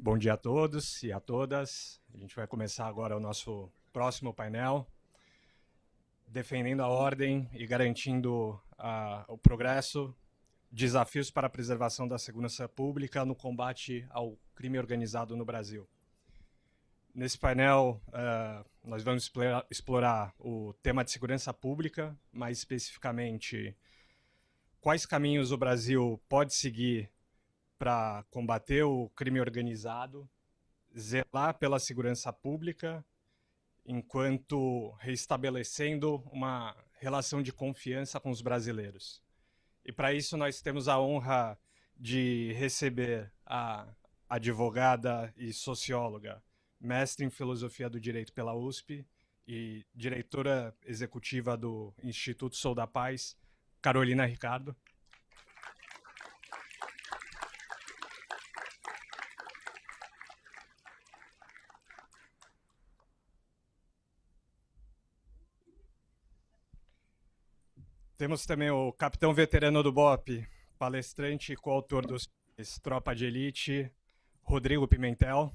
Bom dia a todos e a todas. A gente vai começar agora o nosso próximo painel, defendendo a ordem e garantindo o progresso, desafios para a preservação da segurança pública no combate ao crime organizado no Brasil. Nesse painel, nós vamos explorar o tema de segurança pública, mais especificamente, quais caminhos o Brasil pode seguir para combater o crime organizado, zelar pela segurança pública, enquanto restabelecendo uma relação de confiança com os brasileiros. E para isso nós temos a honra de receber a advogada e socióloga, mestre em Filosofia do Direito pela USP e diretora executiva do Instituto Sou da Paz, Carolina Ricardo. Temos também o capitão veterano do BOPE, palestrante e coautor dos Tropa de Elite, Rodrigo Pimentel.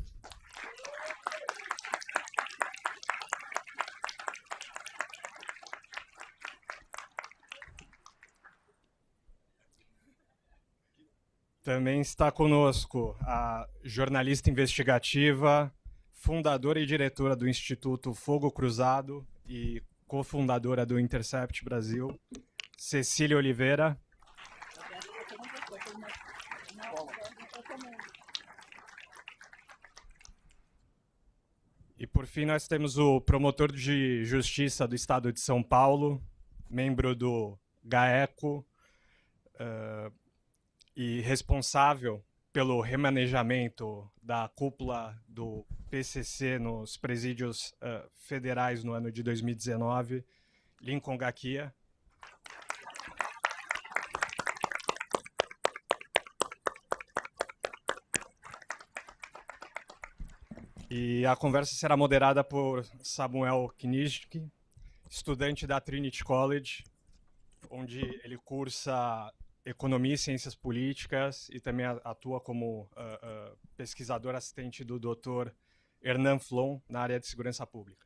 Também está conosco a jornalista investigativa, fundadora e diretora do Instituto Fogo Cruzado e cofundadora do Intercept Brasil, Cecília Oliveira. E por fim nós temos o promotor de justiça do Estado de São Paulo, membro do GAECO, e responsável pelo remanejamento da cúpula do PCC nos presídios federais no ano de 2019, Lincoln Gakia. E a conversa será moderada por Samuel Knischke, estudante da Trinity College, onde ele cursa Economia e Ciências Políticas e também atua como pesquisador assistente do Dr. Hernan Flon na área de segurança pública.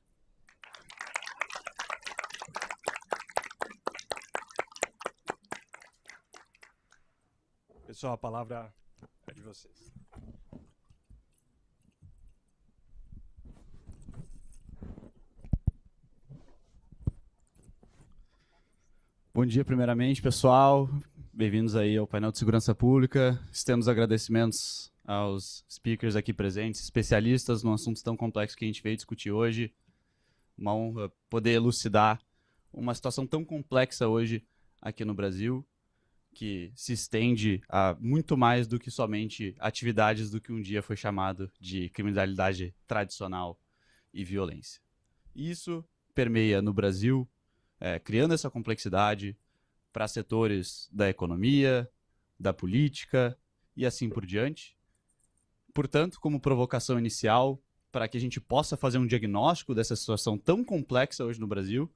Pessoal, a palavra é de vocês. Bom dia, primeiramente, pessoal. Bem-vindos aí ao painel de segurança pública. Estamos agradecimentos aos speakers aqui presentes, especialistas num assunto tão complexo que a gente veio discutir hoje. Uma honra poder elucidar uma situação tão complexa hoje aqui no Brasil, que se estende a muito mais do que somente atividades do que um dia foi chamado de criminalidade tradicional e violência. Isso permeia no Brasil, criando essa complexidade para setores da economia, da política e assim por diante. Portanto, como provocação inicial, para que a gente possa fazer um diagnóstico dessa situação tão complexa hoje no Brasil,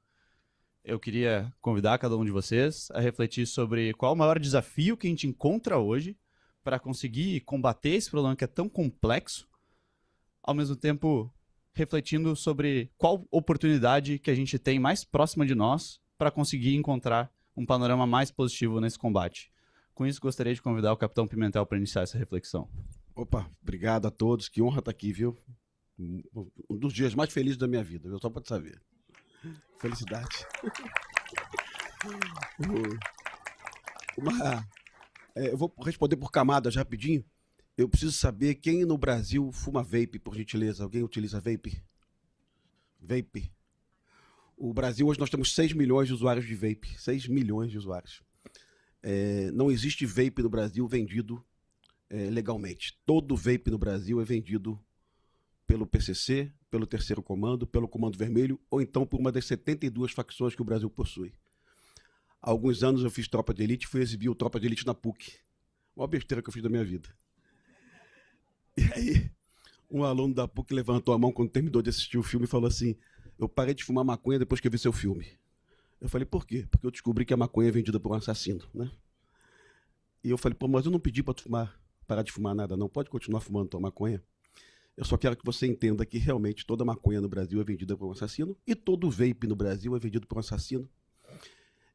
eu queria convidar cada um de vocês a refletir sobre qual é o maior desafio que a gente encontra hoje para conseguir combater esse problema que é tão complexo, ao mesmo tempo refletindo sobre qual oportunidade que a gente tem mais próxima de nós para conseguir encontrar um panorama mais positivo nesse combate. Com isso, gostaria de convidar o capitão Pimentel para iniciar essa reflexão. Opa, obrigado a todos, que honra estar aqui, viu? Um dos dias mais felizes da minha vida, viu? Só para saber. Felicidade. Eu vou responder por camadas rapidinho. Eu preciso saber quem no Brasil fuma vape, por gentileza. Alguém utiliza vape? Vape. O Brasil, hoje nós temos 6 milhões de usuários de vape. 6 milhões de usuários. Não existe vape no Brasil vendido legalmente. Todo vape no Brasil é vendido pelo PCC, pelo Terceiro Comando, pelo Comando Vermelho, ou então por uma das 72 facções que o Brasil possui. Há alguns anos eu fiz Tropa de Elite e fui exibir o Tropa de Elite na PUC. Uma besteira que eu fiz da minha vida. E aí, um aluno da PUC levantou a mão quando terminou de assistir o filme e falou assim: eu parei de fumar maconha depois que eu vi seu filme. Eu falei, por quê? Porque eu descobri que a maconha é vendida por um assassino, né? E eu falei, pô, mas eu não pedi para tu parar de fumar nada, não. Pode continuar fumando tua maconha. Eu só quero que você entenda que realmente toda maconha no Brasil é vendida por um assassino e todo vape no Brasil é vendido por um assassino.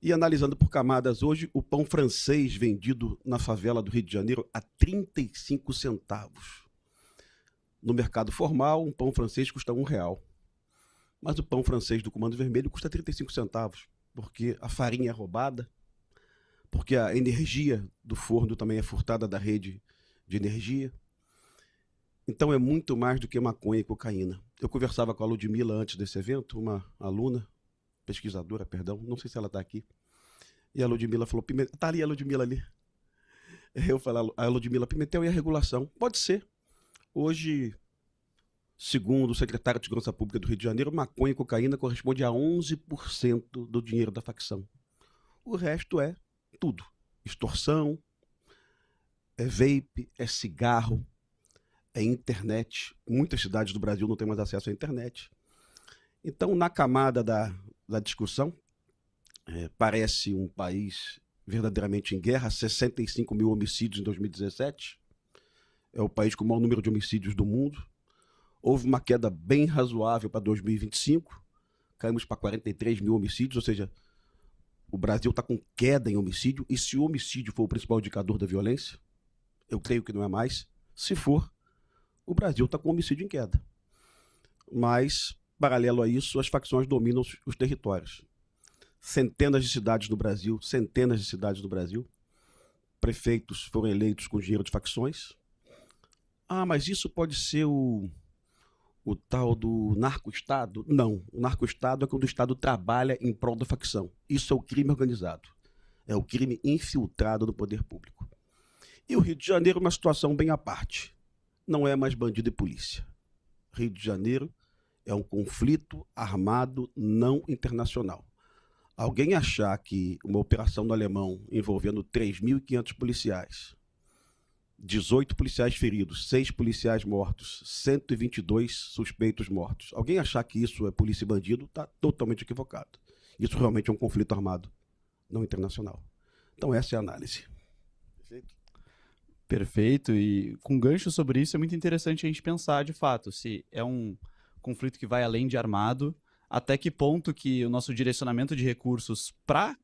E analisando por camadas hoje, o pão francês vendido na favela do Rio de Janeiro a 35 centavos. No mercado formal, um pão francês custa R$1. Mas o pão francês do Comando Vermelho custa 35 centavos, porque a farinha é roubada, porque a energia do forno também é furtada da rede de energia. Então é muito mais do que maconha e cocaína. Eu conversava com a Ludmila antes desse evento, uma aluna, pesquisadora, perdão, não sei se ela está aqui. E a Ludmila falou, tá ali a Ludmila ali. Eu falei, a Ludmila, Pimentel, e a regulação? Pode ser. Hoje, segundo o secretário de Segurança Pública do Rio de Janeiro, maconha e cocaína corresponde a 11% do dinheiro da facção. O resto é tudo. Extorsão, é vape, é cigarro, é internet. Muitas cidades do Brasil não têm mais acesso à internet. Então, na camada da discussão, parece um país verdadeiramente em guerra, 65 mil homicídios em 2017. É o país com o maior número de homicídios do mundo. Houve uma queda bem razoável para 2025. Caímos para 43 mil homicídios, ou seja, o Brasil está com queda em homicídio. E se o homicídio for o principal indicador da violência, eu creio que não é mais. Se for, o Brasil está com homicídio em queda. Mas, paralelo a isso, as facções dominam os territórios. Centenas de cidades no Brasil, prefeitos foram eleitos com dinheiro de facções. Ah, mas isso pode ser o tal do narco-estado? Não, o narco-estado é quando o Estado trabalha em prol da facção. Isso é o crime organizado. É o crime infiltrado no poder público. E o Rio de Janeiro é uma situação bem à parte. Não é mais bandido e polícia. Rio de Janeiro é um conflito armado não internacional. Alguém achar que uma operação no Alemão envolvendo 3.500 policiais, 18 policiais feridos, 6 policiais mortos, 122 suspeitos mortos. Alguém achar que isso é polícia e bandido está totalmente equivocado. Isso realmente é um conflito armado não internacional. Então essa é a análise. Perfeito? Perfeito. E com gancho sobre isso é muito interessante a gente pensar de fato se é um conflito que vai além de armado, até que ponto que o nosso direcionamento de recursos para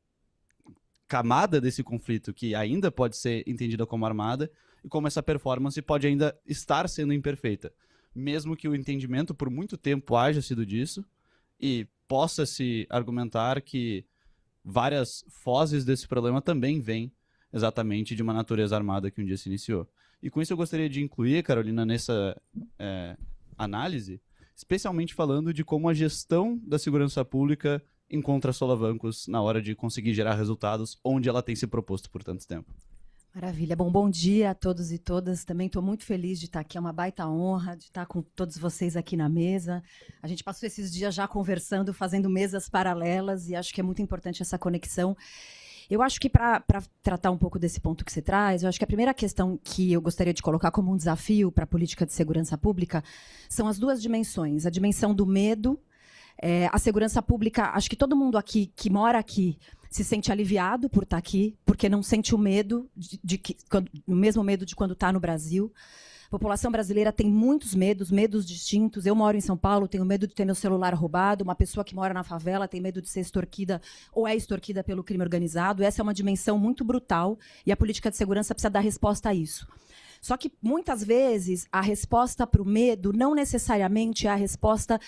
camada desse conflito, que ainda pode ser entendida como armada, e como essa performance pode ainda estar sendo imperfeita. Mesmo que o entendimento por muito tempo haja sido disso, e possa-se argumentar que várias fozes desse problema também vêm exatamente de uma natureza armada que um dia se iniciou. E com isso eu gostaria de incluir, Carolina, nessa análise, especialmente falando de como a gestão da segurança pública encontra solavancos na hora de conseguir gerar resultados onde ela tem se proposto por tanto tempo. Maravilha. Bom dia a todos e todas. Também estou muito feliz de estar aqui. É uma baita honra de estar com todos vocês aqui na mesa. A gente passou esses dias já conversando, fazendo mesas paralelas, e acho que é muito importante essa conexão. Eu acho que para tratar um pouco desse ponto que você traz, eu acho que a primeira questão que eu gostaria de colocar como um desafio para a política de segurança pública são as duas dimensões. A dimensão do medo. A segurança pública, acho que todo mundo aqui que mora aqui se sente aliviado por estar aqui, porque não sente o medo, o mesmo medo de quando está no Brasil. A população brasileira tem muitos medos distintos. Eu moro em São Paulo, tenho medo de ter meu celular roubado. Uma pessoa que mora na favela tem medo de ser extorquida ou é extorquida pelo crime organizado. Essa é uma dimensão muito brutal e a política de segurança precisa dar resposta a isso. Só que, muitas vezes, a resposta para o medo não necessariamente é a resposta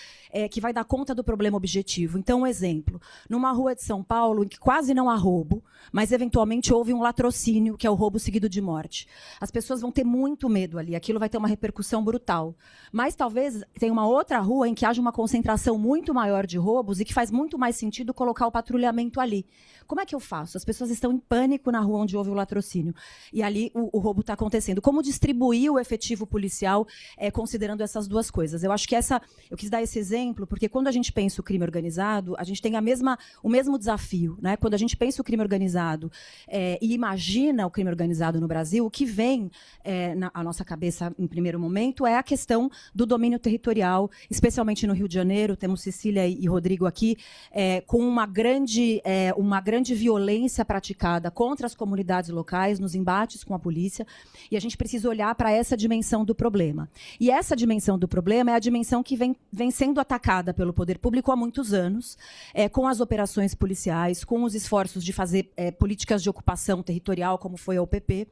que vai dar conta do problema objetivo. Então, um exemplo. Numa rua de São Paulo, em que quase não há roubo, mas, eventualmente, houve um latrocínio, que é o roubo seguido de morte. As pessoas vão ter muito medo ali. Aquilo vai ter uma repercussão brutal. Mas, talvez, tenha uma outra rua em que haja uma concentração muito maior de roubos e que faz muito mais sentido colocar o patrulhamento ali. Como é que eu faço? As pessoas estão em pânico na rua onde houve o latrocínio. E ali o roubo está acontecendo. Como distribuir o efetivo policial considerando essas duas coisas? Eu acho que eu quis dar esse exemplo, porque quando a gente pensa o crime organizado, a gente tem o mesmo desafio, né? Quando a gente pensa o crime organizado e imagina o crime organizado no Brasil, o que vem à nossa cabeça em primeiro momento é a questão do domínio territorial, especialmente no Rio de Janeiro. Temos Cecília e Rodrigo aqui, com uma grande violência praticada contra as comunidades locais, nos embates com a polícia, e a gente precisa precisa olhar para essa dimensão do problema. E essa dimensão do problema é a dimensão que vem sendo atacada pelo poder público há muitos anos, com as operações policiais, com os esforços de fazer políticas de ocupação territorial, como foi a UPP,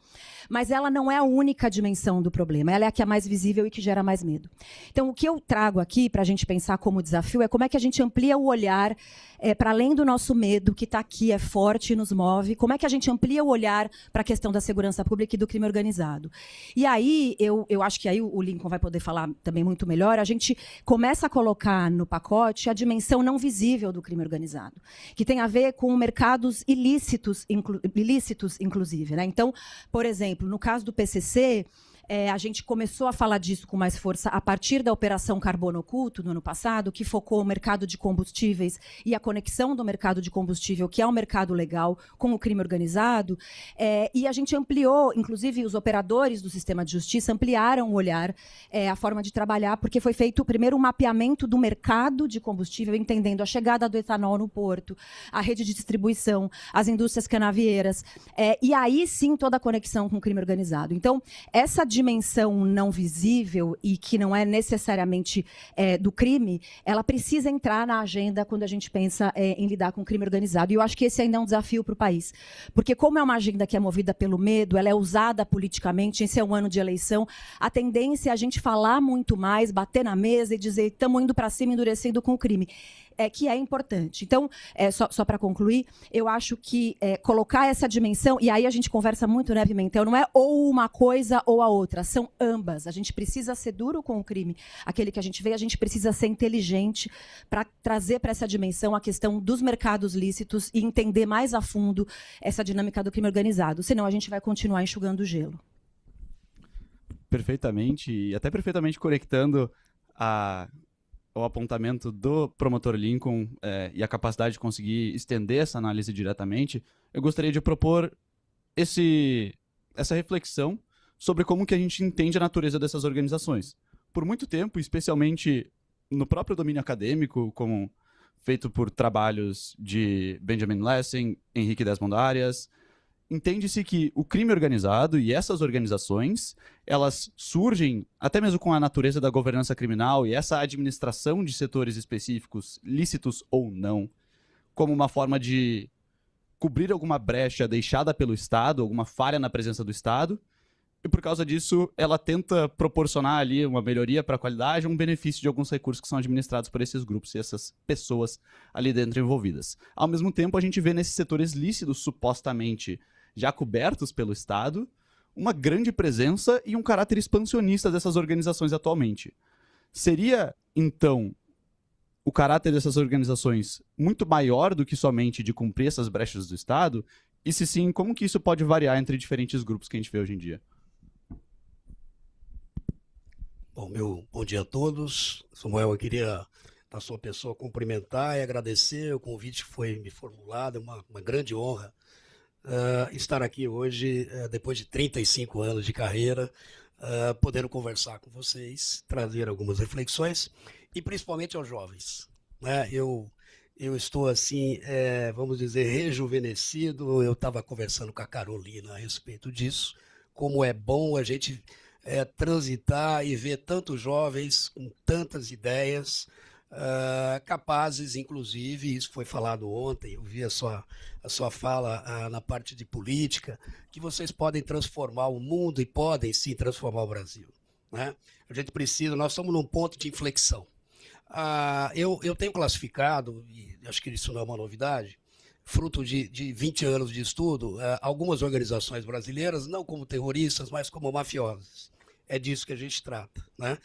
mas ela não é a única dimensão do problema, ela é a que é mais visível e que gera mais medo. Então, o que eu trago aqui para a gente pensar como desafio é como é que a gente amplia o olhar para além do nosso medo, que está aqui, é forte e nos move, como é que a gente amplia o olhar para a questão da segurança pública e do crime organizado. E aí, eu acho que aí o Lincoln vai poder falar também muito melhor, a gente começa a colocar no pacote a dimensão não visível do crime organizado, que tem a ver com mercados ilícitos inclusive, né? Então, por exemplo, no caso do PCC, a gente começou a falar disso com mais força a partir da Operação Carbono Oculto, no ano passado, que focou o mercado de combustíveis e a conexão do mercado de combustível, que é um mercado legal, com o crime organizado. E a gente ampliou, inclusive os operadores do sistema de justiça ampliaram o olhar, a forma de trabalhar, porque foi feito primeiro um mapeamento do mercado de combustível, entendendo a chegada do etanol no porto, a rede de distribuição, as indústrias canavieiras, e aí sim toda a conexão com o crime organizado. Então, essa dimensão não visível e que não é necessariamente do crime, ela precisa entrar na agenda quando a gente pensa em lidar com o crime organizado. E eu acho que esse ainda é um desafio para o país. Porque como é uma agenda que é movida pelo medo, ela é usada politicamente, esse é um ano de eleição, a tendência é a gente falar muito mais, bater na mesa e dizer estamos indo para cima, endurecendo com o crime. Que é importante. Então, só para concluir, eu acho que colocar essa dimensão, e aí a gente conversa muito, né, Pimentel, não é ou uma coisa ou a outra, são ambas. A gente precisa ser duro com o crime, aquele que a gente vê, a gente precisa ser inteligente para trazer para essa dimensão a questão dos mercados lícitos e entender mais a fundo essa dinâmica do crime organizado, senão a gente vai continuar enxugando o gelo. Perfeitamente, e até perfeitamente conectando o apontamento do promotor Lincoln e a capacidade de conseguir estender essa análise diretamente, eu gostaria de propor essa reflexão sobre como que a gente entende a natureza dessas organizações. Por muito tempo, especialmente no próprio domínio acadêmico, como feito por trabalhos de Benjamin Lessing, Henrique Desmond Arias, entende-se que o crime organizado e essas organizações, elas surgem, até mesmo com a natureza da governança criminal e essa administração de setores específicos, lícitos ou não, como uma forma de cobrir alguma brecha deixada pelo Estado, alguma falha na presença do Estado, e por causa disso ela tenta proporcionar ali uma melhoria para a qualidade, um benefício de alguns recursos que são administrados por esses grupos e essas pessoas ali dentro envolvidas. Ao mesmo tempo, a gente vê nesses setores lícitos, supostamente já cobertos pelo Estado, uma grande presença e um caráter expansionista dessas organizações atualmente. Seria, então, o caráter dessas organizações muito maior do que somente de cumprir essas brechas do Estado? E se sim, como que isso pode variar entre diferentes grupos que a gente vê hoje em dia? Bom, bom dia a todos. Samuel, eu queria, na sua pessoa, cumprimentar e agradecer o convite que foi me formulado. É uma grande honra estar aqui hoje, depois de 35 anos de carreira, podendo conversar com vocês, trazer algumas reflexões, e principalmente aos jovens, né? Eu estou assim, vamos dizer, rejuvenescido. Eu estava conversando com a Carolina a respeito disso, como é bom a gente transitar e ver tantos jovens com tantas ideias, capazes, inclusive, isso foi falado ontem, eu vi a sua fala na parte de política, que vocês podem transformar o mundo e podem sim transformar o Brasil, né? A gente precisa, nós estamos num ponto de inflexão. Eu tenho classificado, e acho que isso não é uma novidade, fruto de 20 anos de estudo, algumas organizações brasileiras, não como terroristas, mas como mafiosas. É disso que a gente trata, né?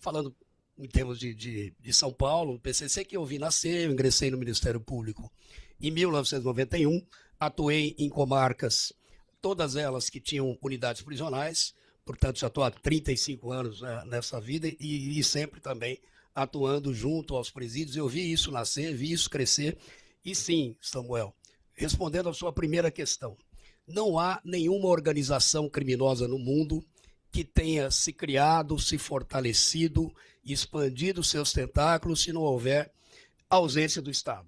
Falando em termos de São Paulo, o PCC que eu vi nascer, eu ingressei no Ministério Público em 1991, atuei em comarcas, todas elas que tinham unidades prisionais, portanto já estou há 35 anos nessa vida e sempre também atuando junto aos presídios. Eu vi isso nascer, vi isso crescer. E sim, Samuel, respondendo à sua primeira questão, não há nenhuma organização criminosa no mundo que tenha se criado, se fortalecido, expandido seus tentáculos se não houver ausência do Estado.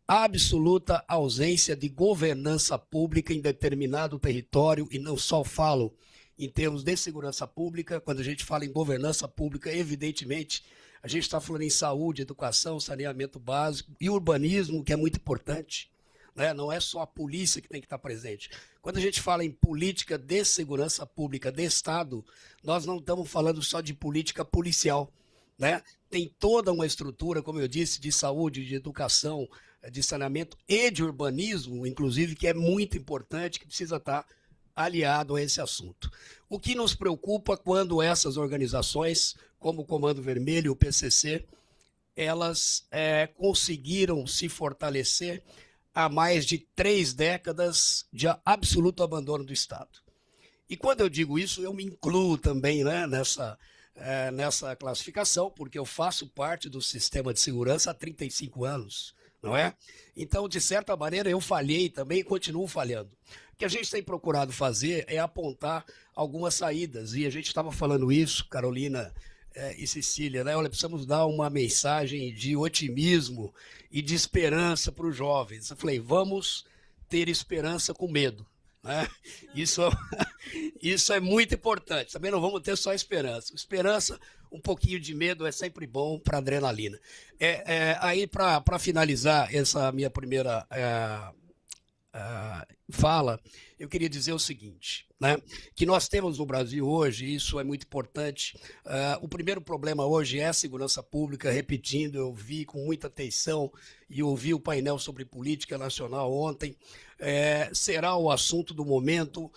Absoluta ausência de governança pública em determinado território, e não só falo em termos de segurança pública. Quando a gente fala em governança pública, evidentemente, a gente está falando em saúde, educação, saneamento básico e urbanismo, que é muito importante, né? Não é só a polícia que tem que estar presente. Quando a gente fala em política de segurança pública de Estado, nós não estamos falando só de política policial, né? Tem toda uma estrutura, como eu disse, de saúde, de educação, de saneamento e de urbanismo, inclusive, que é muito importante, que precisa estar aliado a esse assunto. O que nos preocupa quando essas organizações, como o Comando Vermelho e o PCC, elas conseguiram se fortalecer há mais de 3 décadas de absoluto abandono do Estado. E quando eu digo isso, eu me incluo também, né, nessa classificação, porque eu faço parte do sistema de segurança há 35 anos, não é? Então, de certa maneira, eu falhei também e continuo falhando. O que a gente tem procurado fazer é apontar algumas saídas, e a gente estava falando isso, Carolina e Cecília, né? Olha, precisamos dar uma mensagem de otimismo e de esperança para os jovens. Eu falei, vamos ter esperança com medo, né? Isso é muito importante. Também não vamos ter só esperança. Esperança, um pouquinho de medo é sempre bom para adrenalina. Aí, para finalizar essa minha primeira fala, eu queria dizer o seguinte, né? Que nós temos no Brasil hoje, isso é muito importante, o primeiro problema hoje é a segurança pública. Repetindo, eu vi com muita atenção e ouvi o painel sobre política nacional ontem, será o assunto do momento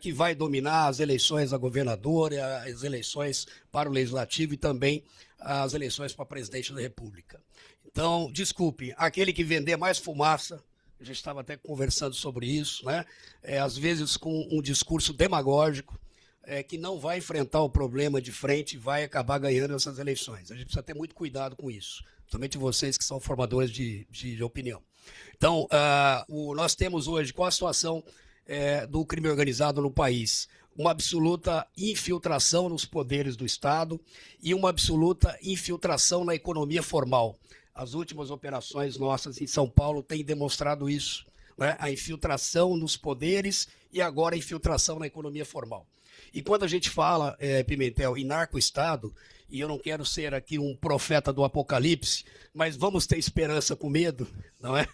que vai dominar as eleições a governadora, as eleições para o legislativo e também as eleições para presidente da República. Então, desculpe, aquele que vender mais fumaça, a gente estava até conversando sobre isso, né? Às vezes com um discurso demagógico, que não vai enfrentar o problema de frente e vai acabar ganhando essas eleições. A gente precisa ter muito cuidado com isso, principalmente vocês que são formadores de opinião. Então, nós temos hoje, qual a situação do crime organizado no país? Uma absoluta infiltração nos poderes do Estado e uma absoluta infiltração na economia formal. As últimas operações nossas em São Paulo têm demonstrado isso, né? A infiltração nos poderes e agora a infiltração na economia formal. E quando a gente fala, Pimentel, em narco-estado, e eu não quero ser aqui um profeta do apocalipse, mas vamos ter esperança com medo, não é?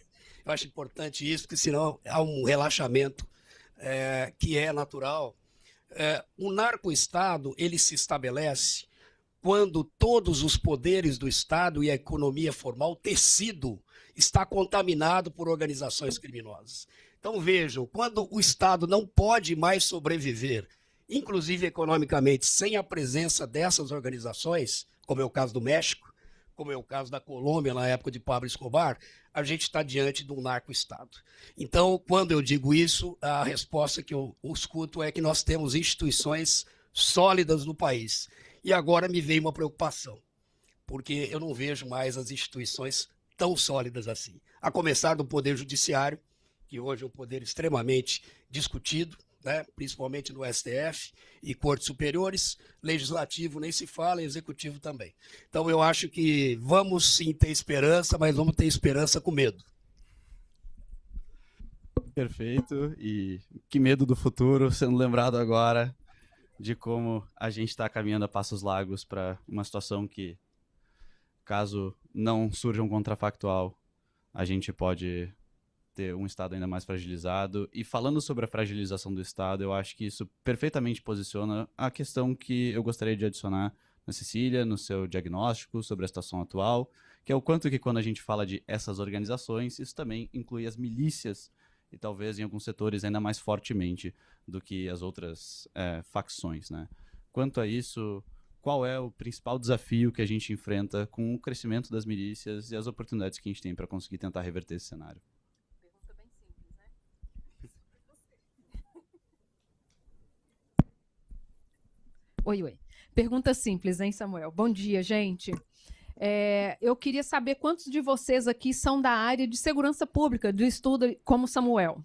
Eu acho importante isso, porque senão há um relaxamento que é natural. O narco-estado, ele se estabelece quando todos os poderes do Estado e a economia formal, o tecido, está contaminado por organizações criminosas. Então, vejam, quando o Estado não pode mais sobreviver, inclusive economicamente, sem a presença dessas organizações, como é o caso do México, como é o caso da Colômbia na época de Pablo Escobar, a gente está diante de um narco-estado. Então, quando eu digo isso, a resposta que eu escuto é que nós temos instituições sólidas no país. E agora me veio uma preocupação, porque eu não vejo mais as instituições tão sólidas assim. A começar do Poder Judiciário, que hoje é um poder extremamente discutido, né, principalmente no STF e Cortes Superiores, Legislativo nem se fala, Executivo também. Então eu acho que vamos sim ter esperança, mas vamos ter esperança com medo. Perfeito, e que medo do futuro, sendo lembrado agora de como a gente está caminhando a passos largos para uma situação que, caso não surja um contrafactual, a gente pode ter um Estado ainda mais fragilizado. E falando sobre a fragilização do Estado, eu acho que isso perfeitamente posiciona a questão que eu gostaria de adicionar na Cecília, no seu diagnóstico sobre a situação atual, que é o quanto que quando a gente fala de essas organizações, isso também inclui as milícias, e talvez em alguns setores ainda mais fortemente do que as outras facções, né? Quanto a isso, qual é o principal desafio que a gente enfrenta com o crescimento das milícias e as oportunidades que a gente tem para conseguir tentar reverter esse cenário? Pergunta bem simples, né? Oi. Pergunta simples, hein, Samuel? Bom dia, gente. Eu queria saber quantos de vocês aqui são da área de segurança pública, do estudo como Samuel?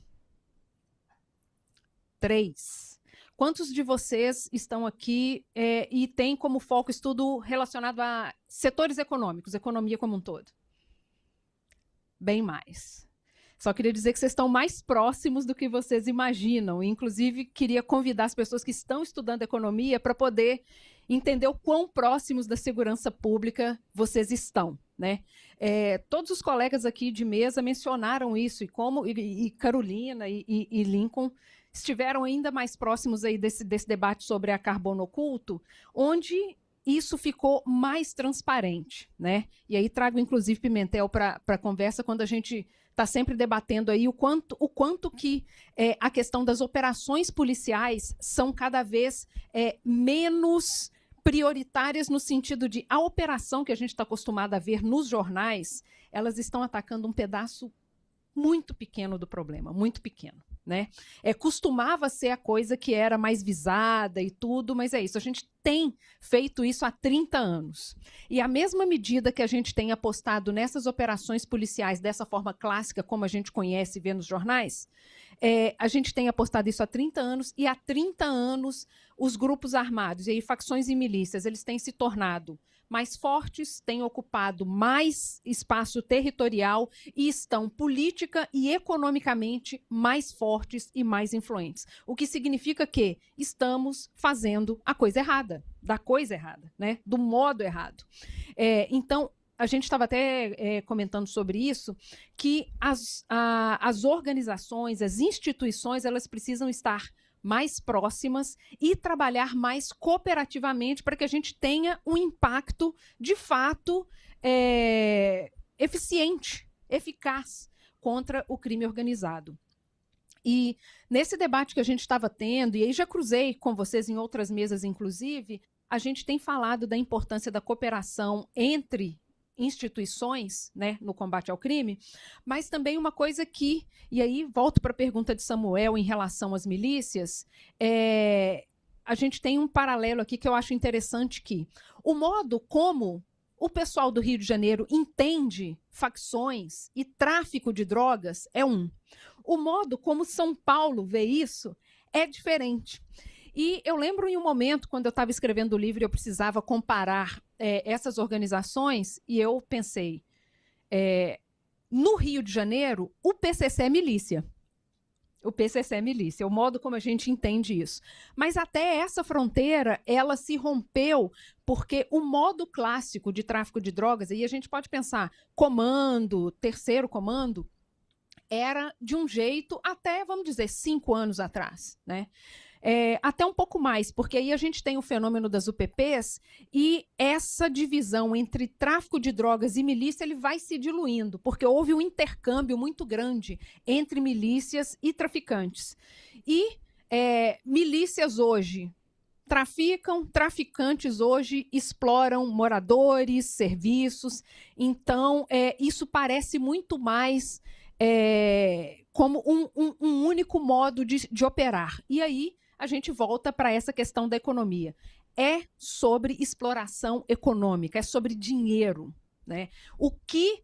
3. Quantos de vocês estão aqui e têm como foco estudo relacionado a setores econômicos, economia como um todo? Bem mais. Só queria dizer que vocês estão mais próximos do que vocês imaginam. Inclusive, queria convidar as pessoas que estão estudando economia para poder entender o quão próximos da segurança pública vocês estão, né? Todos os colegas aqui de mesa mencionaram isso, e Carolina e Lincoln estiveram ainda mais próximos aí desse debate sobre a carbono oculto, onde isso ficou mais transparente, né? E aí trago, inclusive, Pimentel para a conversa, quando a gente está sempre debatendo aí o quanto que a questão das operações policiais são cada vez menos prioritárias, no sentido de a operação que a gente está acostumado a ver nos jornais, elas estão atacando um pedaço muito pequeno do problema, muito pequeno, né? Costumava ser a coisa que era mais visada e tudo, mas é isso, a gente tem feito isso há 30 anos. E a mesma medida que a gente tem apostado nessas operações policiais dessa forma clássica, como a gente conhece e vê nos jornais, a gente tem apostado isso há 30 anos, e há 30 anos os grupos armados, e aí facções e milícias, eles têm se tornado mais fortes, têm ocupado mais espaço territorial e estão política e economicamente mais fortes e mais influentes. O que significa que estamos fazendo a coisa errada, da coisa errada, né? Do modo errado. Então, a gente estava até comentando sobre isso, que as organizações, as instituições, elas precisam estar mais próximas e trabalhar mais cooperativamente para que a gente tenha um impacto, de fato, eficiente, eficaz contra o crime organizado. E nesse debate que a gente estava tendo, e aí já cruzei com vocês em outras mesas, inclusive, a gente tem falado da importância da cooperação entre instituições, né, no combate ao crime, mas também uma coisa que, e aí volto para a pergunta de Samuel em relação às milícias, a gente tem um paralelo aqui que eu acho interessante, que o modo como o pessoal do Rio de Janeiro entende facções e tráfico de drogas é um. O modo como São Paulo vê isso é diferente. E eu lembro em um momento, quando eu estava escrevendo o livro, eu precisava comparar essas organizações, e eu pensei, no Rio de Janeiro, o PCC é milícia. O PCC é milícia, o modo como a gente entende isso. Mas até essa fronteira, ela se rompeu, porque o modo clássico de tráfico de drogas, aí a gente pode pensar, comando, terceiro comando, era de um jeito até, vamos dizer, 5 anos atrás, né? Até um pouco mais, porque aí a gente tem o fenômeno das UPPs, e essa divisão entre tráfico de drogas e milícia, ele vai se diluindo, porque houve um intercâmbio muito grande entre milícias e traficantes. E milícias hoje traficam, traficantes hoje exploram moradores, serviços. Então, isso parece muito mais como um único modo de operar. E aí a gente volta para essa questão da economia. É sobre exploração econômica, é sobre dinheiro, né? O que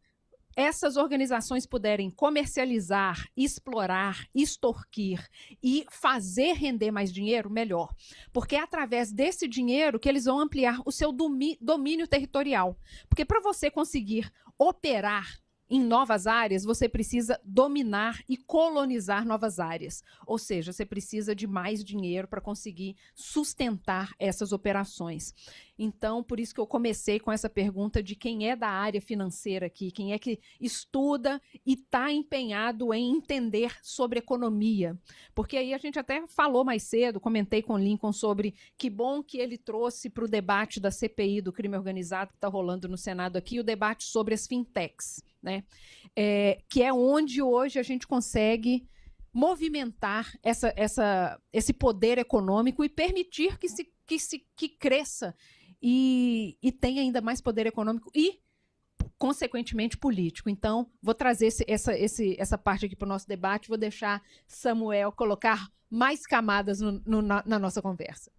essas organizações puderem comercializar, explorar, extorquir e fazer render mais dinheiro, melhor. Porque é através desse dinheiro que eles vão ampliar o seu domínio territorial. Porque para você conseguir operar em novas áreas, você precisa dominar e colonizar novas áreas. Ou seja, você precisa de mais dinheiro para conseguir sustentar essas operações. Então, por isso que eu comecei com essa pergunta de quem é da área financeira aqui, quem é que estuda e está empenhado em entender sobre economia. Porque aí a gente até falou mais cedo, comentei com o Lincoln sobre que bom que ele trouxe para o debate da CPI do crime organizado que está rolando no Senado aqui, o debate sobre as fintechs, né? Que é onde hoje a gente consegue movimentar esse poder econômico e permitir que cresça e tenha ainda mais poder econômico e, consequentemente, político. Então, vou trazer essa parte aqui para o nosso debate, vou deixar Samuel colocar mais camadas na nossa conversa.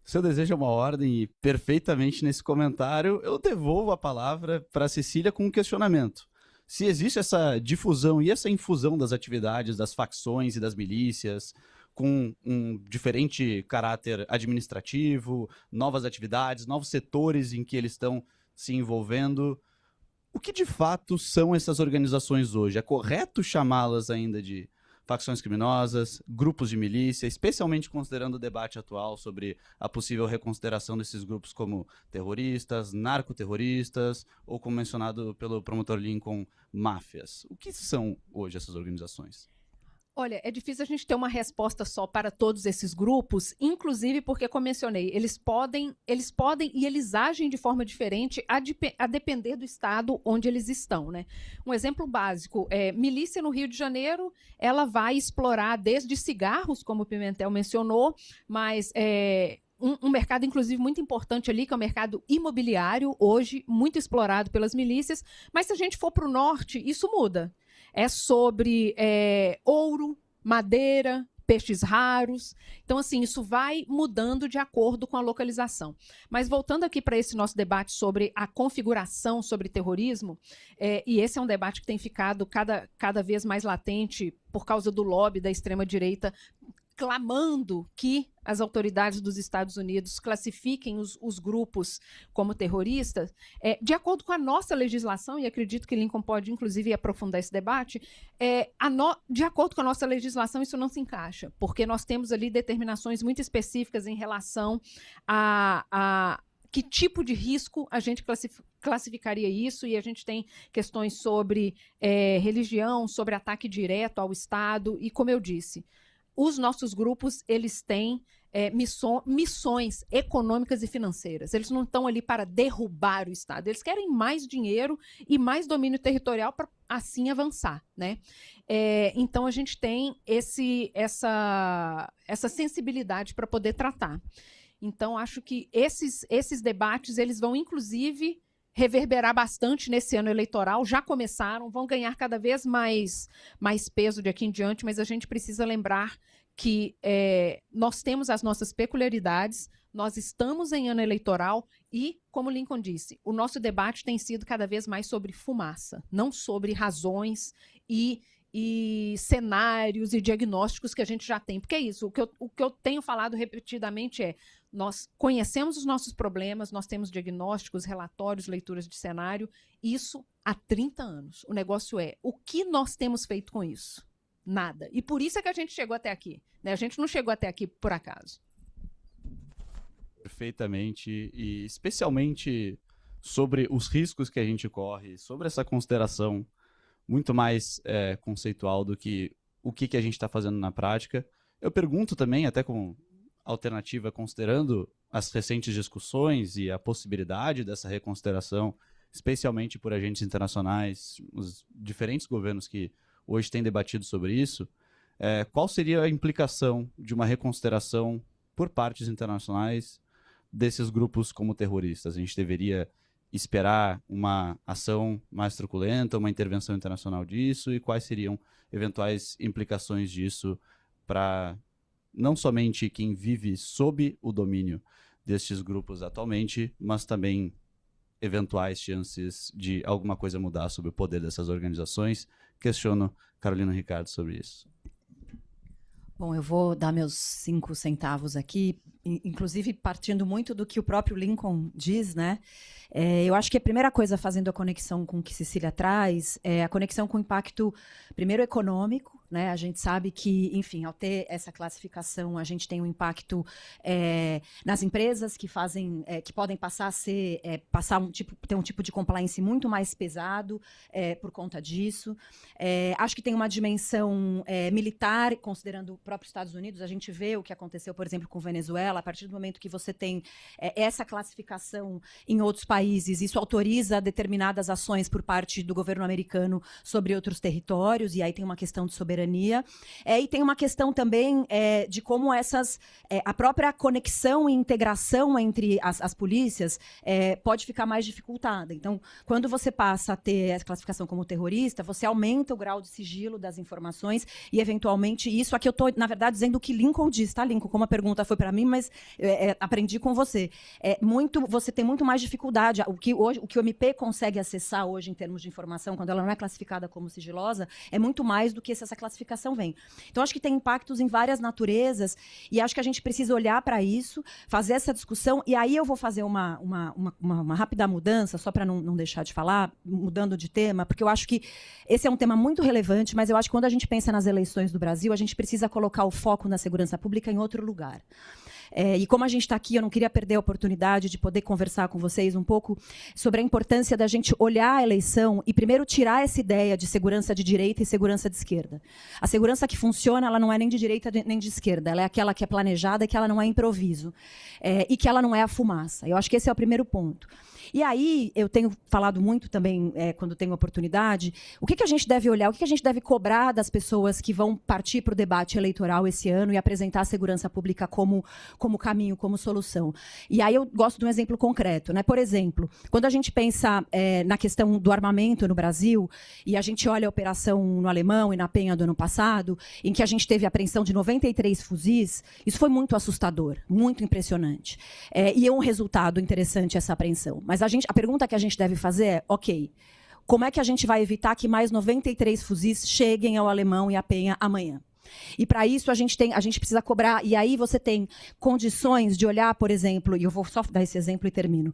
Se eu desejo uma ordem, e perfeitamente nesse comentário, eu devolvo a palavra para a Cecília com um questionamento. Se existe essa difusão e essa infusão das atividades das facções e das milícias, com um diferente caráter administrativo, novas atividades, novos setores em que eles estão se envolvendo, O que de fato são essas organizações hoje? É correto chamá-las ainda de facções criminosas, grupos de milícia, especialmente considerando o debate atual sobre a possível reconsideração desses grupos como terroristas, narcoterroristas, ou como mencionado pelo promotor Lincoln, máfias? O que são hoje essas organizações? Olha, é difícil a gente ter uma resposta só para todos esses grupos, inclusive porque, como mencionei, eles podem e eles agem de forma diferente a depender do estado onde eles estão, né? Um exemplo básico é milícia no Rio de Janeiro, ela vai explorar desde cigarros, como o Pimentel mencionou, mas um mercado, inclusive, muito importante ali, que é o mercado imobiliário, hoje muito explorado pelas milícias, mas se a gente for para o norte, isso muda. É sobre ouro, madeira, peixes raros. Então, assim, isso vai mudando de acordo com a localização. Mas voltando aqui para esse nosso debate sobre a configuração sobre terrorismo, e esse é um debate que tem ficado cada vez mais latente por causa do lobby da extrema-direita, clamando que as autoridades dos Estados Unidos classifiquem os grupos como terroristas, de acordo com a nossa legislação, e acredito que Lincoln pode, inclusive, aprofundar esse debate, de acordo com a nossa legislação, isso não se encaixa, porque nós temos ali determinações muito específicas em relação a que tipo de risco a gente classificaria isso, e a gente tem questões sobre religião, sobre ataque direto ao Estado, e como eu disse, os nossos grupos, eles têm missões econômicas e financeiras. Eles não estão ali para derrubar o Estado. Eles querem mais dinheiro e mais domínio territorial para assim avançar, né? Então, a gente tem essa sensibilidade para poder tratar. Então, acho que esses debates, eles vão, inclusive, reverberar bastante nesse ano eleitoral, já começaram, vão ganhar cada vez mais peso de aqui em diante, mas a gente precisa lembrar que nós temos as nossas peculiaridades, nós estamos em ano eleitoral e, como Lincoln disse, o nosso debate tem sido cada vez mais sobre fumaça, não sobre razões e cenários e diagnósticos que a gente já tem. Porque é isso, o que eu tenho falado repetidamente nós conhecemos os nossos problemas, nós temos diagnósticos, relatórios, leituras de cenário, isso há 30 anos. O negócio o que nós temos feito com isso? Nada. E por isso é que a gente chegou até aqui, né? A gente não chegou até aqui por acaso. Perfeitamente, e especialmente sobre os riscos que a gente corre, sobre essa consideração muito mais conceitual do que o que a gente está fazendo na prática. Eu pergunto também, até com alternativa, considerando as recentes discussões e a possibilidade dessa reconsideração, especialmente por agentes internacionais, os diferentes governos que hoje têm debatido sobre isso, qual seria a implicação de uma reconsideração por partes internacionais desses grupos como terroristas? A gente deveria esperar uma ação mais truculenta, uma intervenção internacional disso, e quais seriam eventuais implicações disso para não somente quem vive sob o domínio destes grupos atualmente, mas também eventuais chances de alguma coisa mudar sobre o poder dessas organizações? Questiono Carolina Ricardo sobre isso. Bom, eu vou dar meus 5 centavos aqui, inclusive partindo muito do que o próprio Lincoln diz, né? Eu acho que a primeira coisa, fazendo a conexão com o que Cecília traz, é a conexão com o impacto, primeiro, econômico, né? A gente sabe que, enfim, ao ter essa classificação, a gente tem um impacto nas empresas que fazem, que podem passar a ser, ter um tipo de compliance muito mais pesado por conta disso. Acho que tem uma dimensão militar, considerando o próprio Estados Unidos. A gente vê o que aconteceu, por exemplo, com Venezuela. A partir do momento que você tem essa classificação em outros países, isso autoriza determinadas ações por parte do governo americano sobre outros territórios, e aí tem uma questão de soberania. E tem uma questão também de como a própria conexão e integração entre as polícias pode ficar mais dificultada. Então, quando você passa a ter essa classificação como terrorista, você aumenta o grau de sigilo das informações e, eventualmente, isso aqui eu estou, na verdade, dizendo o que Lincoln diz, tá, Lincoln? Como a pergunta foi para mim, mas aprendi com você. Você tem muito mais dificuldade. O que o MP consegue acessar hoje em termos de informação, quando ela não é classificada como sigilosa, é muito mais do que essa classificação classificação vem. Então, acho que tem impactos em várias naturezas e acho que a gente precisa olhar para isso, fazer essa discussão, e aí eu vou fazer uma rápida mudança, só para não deixar de falar, mudando de tema, porque eu acho que esse é um tema muito relevante, mas eu acho que quando a gente pensa nas eleições do Brasil, a gente precisa colocar o foco na segurança pública em outro lugar. E como a gente está aqui, eu não queria perder a oportunidade de poder conversar com vocês um pouco sobre a importância da gente olhar a eleição e primeiro tirar essa ideia de segurança de direita e segurança de esquerda. A segurança que funciona, ela não é nem de direita nem de esquerda, ela é aquela que é planejada, que ela não é improviso, e que ela não é a fumaça. Eu acho que esse é o primeiro ponto. E aí, eu tenho falado muito também, quando tenho oportunidade, o que a gente deve olhar, o que a gente deve cobrar das pessoas que vão partir para o debate eleitoral esse ano e apresentar a segurança pública como caminho, como solução. E aí eu gosto de um exemplo concreto, né? Por exemplo, quando a gente pensa na questão do armamento no Brasil, e a gente olha a operação no Alemão e na Penha do ano passado, em que a gente teve a apreensão de 93 fuzis, isso foi muito assustador, muito impressionante. E é um resultado interessante essa apreensão. Mas a pergunta que a gente deve fazer é, ok, como é que a gente vai evitar que mais 93 fuzis cheguem ao Alemão e à Penha amanhã? E para isso a gente precisa cobrar, e aí você tem condições de olhar, por exemplo, e eu vou só dar esse exemplo e termino,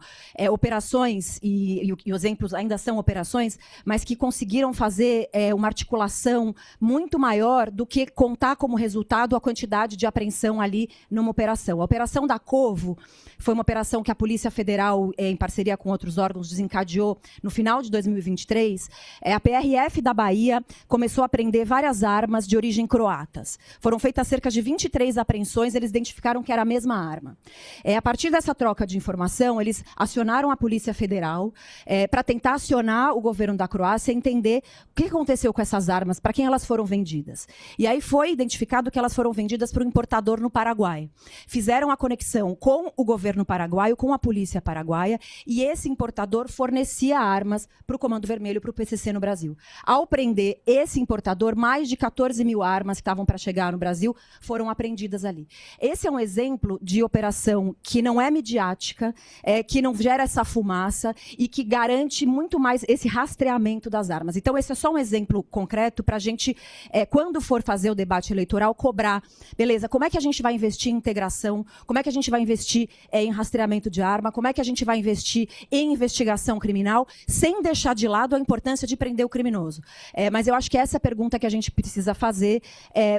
operações, e os exemplos ainda são operações, mas que conseguiram fazer uma articulação muito maior do que contar como resultado a quantidade de apreensão ali numa operação. A operação da Covo foi uma operação que a Polícia Federal, em parceria com outros órgãos, desencadeou no final de 2023. A PRF da Bahia começou a apreender várias armas de origem croata. Foram feitas cerca de 23 apreensões, eles identificaram que era a mesma arma. A partir dessa troca de informação, eles acionaram a Polícia Federal para tentar acionar o governo da Croácia e entender o que aconteceu com essas armas, para quem elas foram vendidas. E aí foi identificado que elas foram vendidas para um importador no Paraguai. Fizeram a conexão com o governo paraguaio, com a polícia paraguaia, e esse importador fornecia armas para o Comando Vermelho, para o PCC no Brasil. Ao prender esse importador, mais de 14 mil armas que estavam para chegar no Brasil foram apreendidas ali. Esse é um exemplo de operação que não é midiática, que não gera essa fumaça e que garante muito mais esse rastreamento das armas. Então, esse é só um exemplo concreto para a gente, quando for fazer o debate eleitoral, cobrar, beleza, como é que a gente vai investir em integração, como é que a gente vai investir em rastreamento de arma, como é que a gente vai investir em investigação criminal, sem deixar de lado a importância de prender o criminoso. Mas eu acho que essa é a pergunta que a gente precisa fazer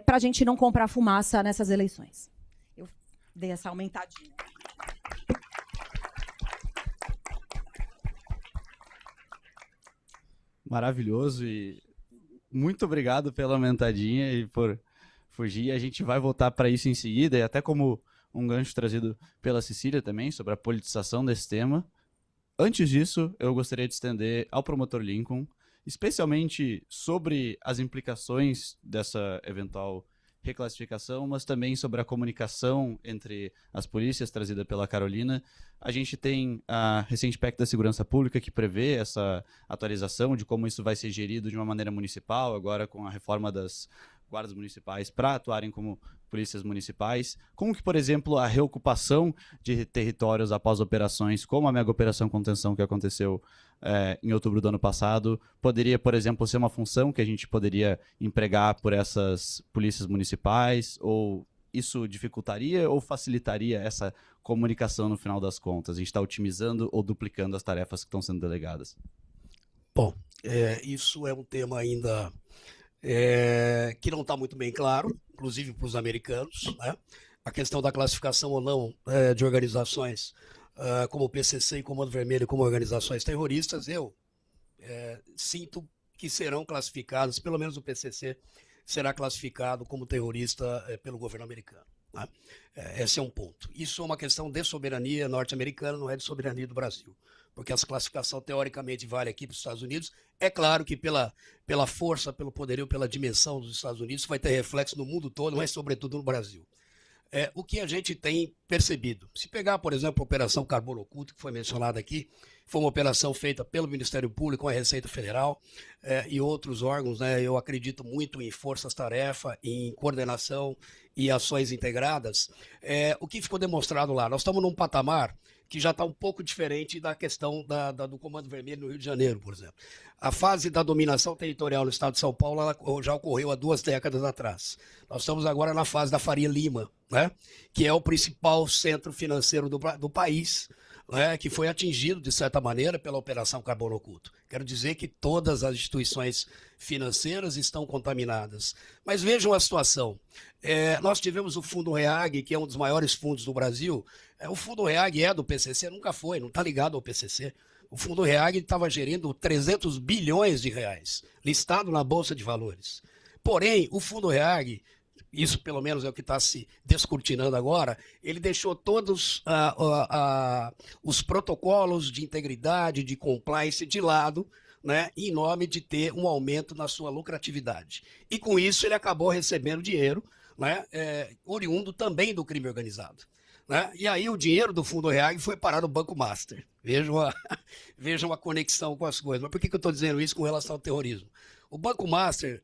para a gente não comprar fumaça nessas eleições. Eu dei essa aumentadinha. Maravilhoso e muito obrigado pela aumentadinha e por fugir. A gente vai voltar para isso em seguida, e até como um gancho trazido pela Cecília também, sobre a politização desse tema. Antes disso, eu gostaria de estender ao promotor Lincoln, especialmente sobre as implicações dessa eventual reclassificação, mas também sobre a comunicação entre as polícias trazida pela Carolina. A gente tem a recente PEC da Segurança Pública que prevê essa atualização de como isso vai ser gerido de uma maneira municipal, agora com a reforma das guardas municipais para atuarem como polícias municipais. Como que, por exemplo, a reocupação de territórios após operações, como a mega operação contenção que aconteceu em outubro do ano passado, poderia, por exemplo, ser uma função que a gente poderia empregar por essas polícias municipais, ou isso dificultaria ou facilitaria essa comunicação no final das contas? A gente está otimizando ou duplicando as tarefas que estão sendo delegadas? Bom, isso é um tema ainda que não está muito bem claro, inclusive para os americanos, né? A questão da classificação ou não de organizações como o PCC e Comando Vermelho como organizações terroristas, eu sinto que serão classificadas, pelo menos o PCC será classificado como terrorista pelo governo americano, né? Esse é um ponto. Isso é uma questão de soberania norte-americana, não é de soberania do Brasil, porque essa classificação teoricamente vale aqui para os Estados Unidos. É claro que pela força, pelo poderio, pela dimensão dos Estados Unidos, vai ter reflexo no mundo todo, mas sobretudo no Brasil. O que a gente tem percebido, se pegar, por exemplo, a Operação Carbono Oculto, que foi mencionada aqui, foi uma operação feita pelo Ministério Público, com a Receita Federal e outros órgãos, né? Eu acredito muito em forças-tarefa, em coordenação e ações integradas. O que ficou demonstrado lá? Nós estamos num patamar que já está um pouco diferente da questão do Comando Vermelho no Rio de Janeiro, por exemplo. A fase da dominação territorial no estado de São Paulo ela já ocorreu há 2 décadas atrás. Nós estamos agora na fase da Faria Lima, né, que é o principal centro financeiro do país, né, que foi atingido, de certa maneira, pela Operação Carbono Oculto. Quero dizer que todas as instituições financeiras estão contaminadas. Mas vejam a situação. Nós tivemos o Fundo REAG, que é um dos maiores fundos do Brasil. O Fundo REAG é do PCC, nunca foi, não está ligado ao PCC. O Fundo REAG estava gerindo 300 bilhões de reais, listado na Bolsa de Valores. Porém, o Fundo REAG, isso pelo menos é o que está se descortinando agora, ele deixou todos os protocolos de integridade, de compliance de lado, né, em nome de ter um aumento na sua lucratividade. E com isso ele acabou recebendo dinheiro, né, oriundo também do crime organizado. Né? E aí o dinheiro do Fundo REAG foi parar no Banco Master. Vejam a conexão com as coisas. Mas por que eu estou dizendo isso com relação ao terrorismo? O Banco Master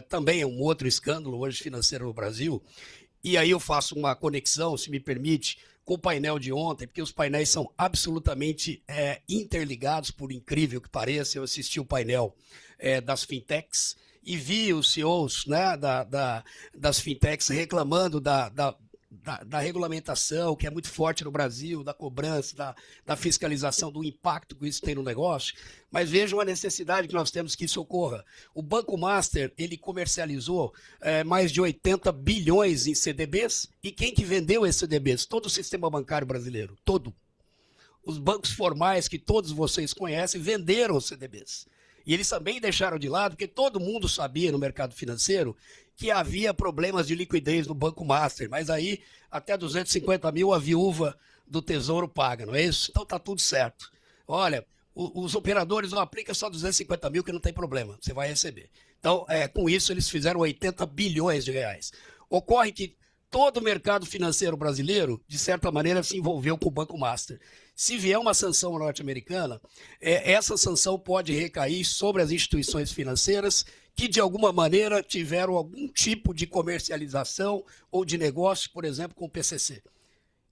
também é um outro escândalo hoje financeiro no Brasil. E aí eu faço uma conexão, se me permite, com o painel de ontem, porque os painéis são absolutamente interligados, por incrível que pareça. Eu assisti o painel das fintechs e vi os CEOs, né, das fintechs reclamando da regulamentação, que é muito forte no Brasil, da cobrança, da fiscalização, do impacto que isso tem no negócio. Mas vejam a necessidade que nós temos que isso ocorra. O Banco Master, ele comercializou mais de 80 bilhões em CDBs, e quem que vendeu esses CDBs? Todo o sistema bancário brasileiro, todo. Os bancos formais que todos vocês conhecem venderam os CDBs. E eles também deixaram de lado, porque todo mundo sabia no mercado financeiro que havia problemas de liquidez no Banco Master, mas aí até 250 mil a viúva do Tesouro paga, não é isso? Então tá tudo certo. Olha, os operadores não aplicam só 250 mil que não tem problema, você vai receber. Então, com isso eles fizeram 80 bilhões de reais. Ocorre que todo o mercado financeiro brasileiro, de certa maneira, se envolveu com o Banco Master. Se vier uma sanção norte-americana, essa sanção pode recair sobre as instituições financeiras que, de alguma maneira, tiveram algum tipo de comercialização ou de negócio, por exemplo, com o PCC.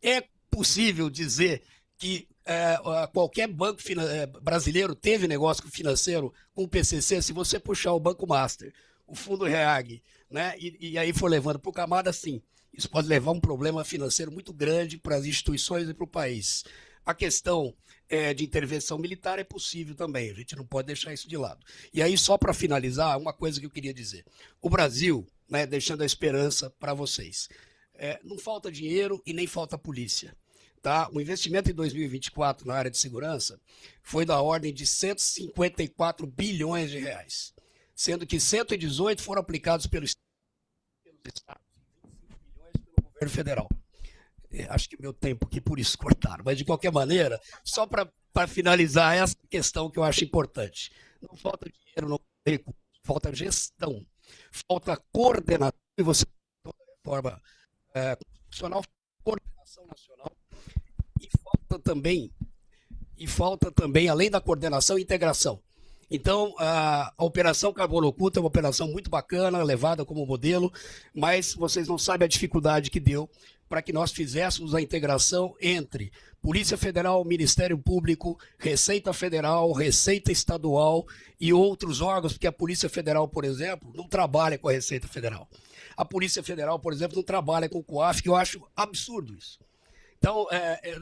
É possível dizer que qualquer banco brasileiro teve negócio financeiro com o PCC se você puxar o Banco Master, o Fundo REAG, né, e aí for levando para o camada, sim. Isso pode levar a um problema financeiro muito grande para as instituições e para o país. A questão de intervenção militar é possível também, a gente não pode deixar isso de lado. E aí, só para finalizar, uma coisa que eu queria dizer. O Brasil, né, deixando a esperança para vocês, não falta dinheiro e nem falta polícia. Tá? O investimento em 2024 na área de segurança foi da ordem de 154 bilhões de reais, sendo que 118 foram aplicados pelos estados e 25 bilhões pelo governo federal. Acho que meu tempo aqui por isso cortaram, mas de qualquer maneira, só para finalizar essa questão que eu acho importante. Não falta dinheiro, não falta recurso, falta gestão, falta coordenação, e você toda a reforma constitucional, coordenação nacional, e falta também, além da coordenação, integração. Então, a Operação Carbono Oculto é uma operação muito bacana, levada como modelo, mas vocês não sabem a dificuldade que deu para que nós fizéssemos a integração entre Polícia Federal, Ministério Público, Receita Federal, Receita Estadual e outros órgãos, porque a Polícia Federal, por exemplo, não trabalha com a Receita Federal. A Polícia Federal, por exemplo, não trabalha com o COAF, que eu acho absurdo isso. Então,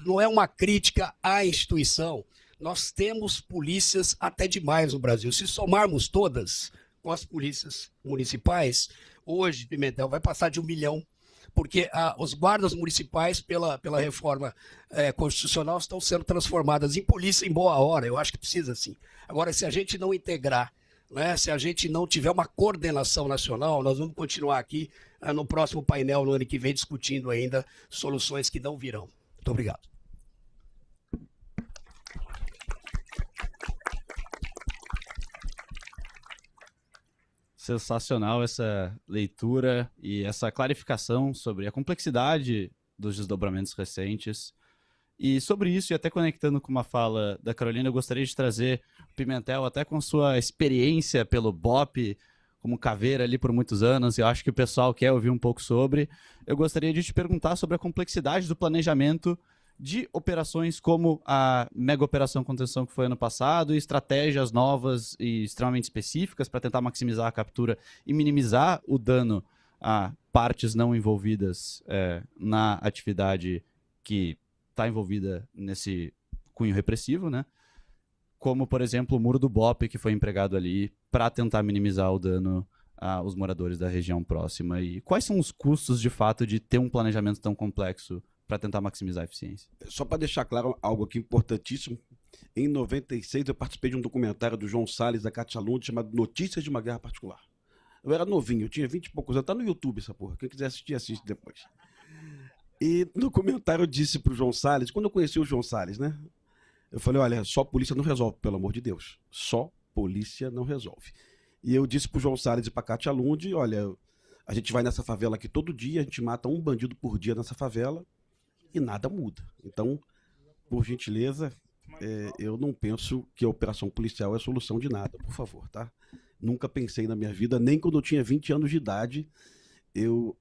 não é uma crítica à instituição. Nós temos polícias até demais no Brasil. Se somarmos todas com as polícias municipais, hoje, Pimentel, vai passar de 1 milhão, porque os guardas municipais, pela reforma constitucional, estão sendo transformadas em polícia em boa hora. Eu acho que precisa, sim. Agora, se a gente não integrar, né, se a gente não tiver uma coordenação nacional, nós vamos continuar aqui no próximo painel, no ano que vem, discutindo ainda soluções que não virão. Muito obrigado. Sensacional essa leitura e essa clarificação sobre a complexidade dos desdobramentos recentes. E sobre isso, e até conectando com uma fala da Carolina, eu gostaria de trazer o Pimentel, até com sua experiência pelo BOP, como caveira ali por muitos anos, e eu acho que o pessoal quer ouvir um pouco sobre. Eu gostaria de te perguntar sobre a complexidade do planejamento de operações como a mega operação contenção que foi ano passado, e estratégias novas e extremamente específicas para tentar maximizar a captura e minimizar o dano a partes não envolvidas na atividade que está envolvida nesse cunho repressivo, né? Como, por exemplo, o muro do BOP, que foi empregado ali para tentar minimizar o dano aos moradores da região próxima. E quais são os custos, de fato, de ter um planejamento tão complexo para tentar maximizar a eficiência? Só para deixar claro algo aqui importantíssimo, em 96 eu participei de um documentário do João Salles, da Kátia Lund, chamado Notícias de uma Guerra Particular. Eu era novinho, eu tinha 20 e poucos anos, tá no YouTube essa porra, quem quiser assistir, assiste depois. E no comentário eu disse pro João Salles, quando eu conheci o João Salles, né? Eu falei, olha, só polícia não resolve, pelo amor de Deus. Só polícia não resolve. E eu disse pro João Salles e pra Kátia Lund, olha, a gente vai nessa favela aqui todo dia, a gente mata um bandido por dia nessa favela e nada muda. Então, por gentileza, eu não penso que a operação policial é a solução de nada, por favor, tá? Nunca pensei na minha vida, nem quando eu tinha 20 anos de idade, eu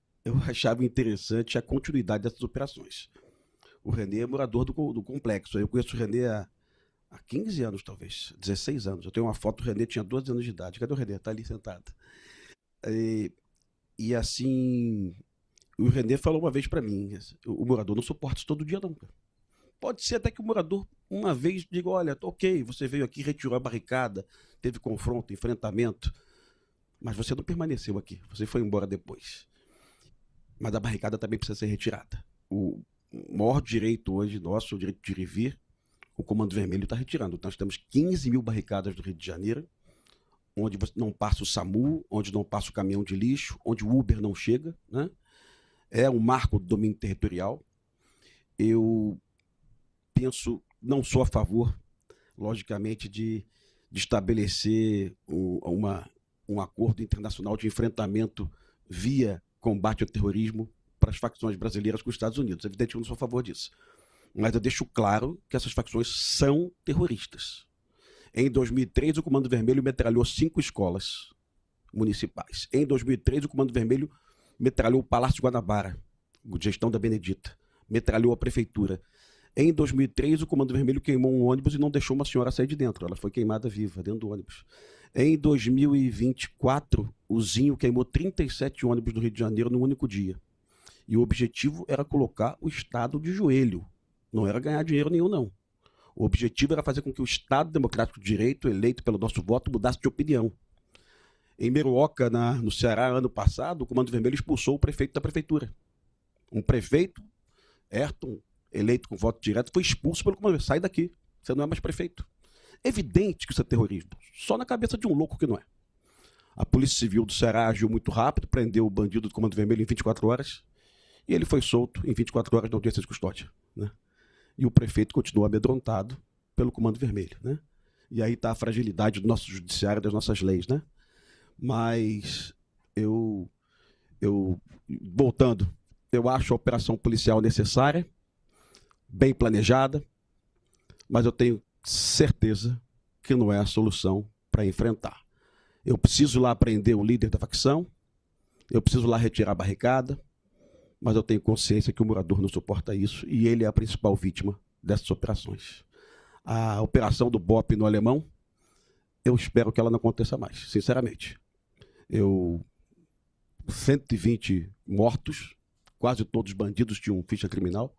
achava interessante a continuidade dessas operações. O René é morador do complexo. Eu conheço o René há 15 anos, talvez, 16 anos. Eu tenho uma foto, o René tinha 12 anos de idade. Cadê o René? Está ali sentado. E assim, o René falou uma vez para mim, o morador não suporta isso todo dia não, cara. Pode ser até que o morador, uma vez, diga, olha, ok, você veio aqui, retirou a barricada, teve confronto, enfrentamento, mas você não permaneceu aqui, você foi embora depois. Mas a barricada também precisa ser retirada. O maior direito hoje nosso, o direito de ir e vir, o Comando Vermelho está retirando. Nós temos 15 mil barricadas do Rio de Janeiro, onde não passa o SAMU, onde não passa o caminhão de lixo, onde o Uber não chega, né? É um marco do domínio territorial. Eu penso, não sou a favor, logicamente, de estabelecer um acordo internacional de enfrentamento via combate ao terrorismo para as facções brasileiras com os Estados Unidos. Evidente que eu não sou a favor disso. Mas eu deixo claro que essas facções são terroristas. Em 2003, o Comando Vermelho metralhou 5 escolas municipais. Em 2003, o Comando Vermelho metralhou o Palácio de Guanabara, gestão da Benedita. Metralhou a prefeitura. Em 2003, o Comando Vermelho queimou um ônibus e não deixou uma senhora sair de dentro. Ela foi queimada viva dentro do ônibus. Em 2024, o Zinho queimou 37 ônibus do Rio de Janeiro num único dia. E o objetivo era colocar o Estado de joelho. Não era ganhar dinheiro nenhum, não. O objetivo era fazer com que o Estado Democrático de Direito, eleito pelo nosso voto, mudasse de opinião. Em Meruoca, no Ceará, ano passado, o Comando Vermelho expulsou o prefeito da prefeitura. Um prefeito, Ayrton, eleito com voto direto, foi expulso pelo Comando Vermelho. Sai daqui, você não é mais prefeito. Evidente que isso é terrorismo. Só na cabeça de um louco que não é. A Polícia Civil do Ceará agiu muito rápido, prendeu o bandido do Comando Vermelho em 24 horas, e ele foi solto em 24 horas na audiência de custódia, né? E o prefeito continua amedrontado pelo Comando Vermelho, né? E aí está a fragilidade do nosso judiciário, das nossas leis, né? Mas voltando, eu acho a operação policial necessária, bem planejada, mas eu tenho certeza que não é a solução para enfrentar. Eu preciso lá prender um líder da facção, eu preciso lá retirar a barricada, mas eu tenho consciência que o morador não suporta isso e ele é a principal vítima dessas operações. A operação do BOP no Alemão, eu espero que ela não aconteça mais, sinceramente. 120 mortos, quase todos bandidos tinham ficha criminal.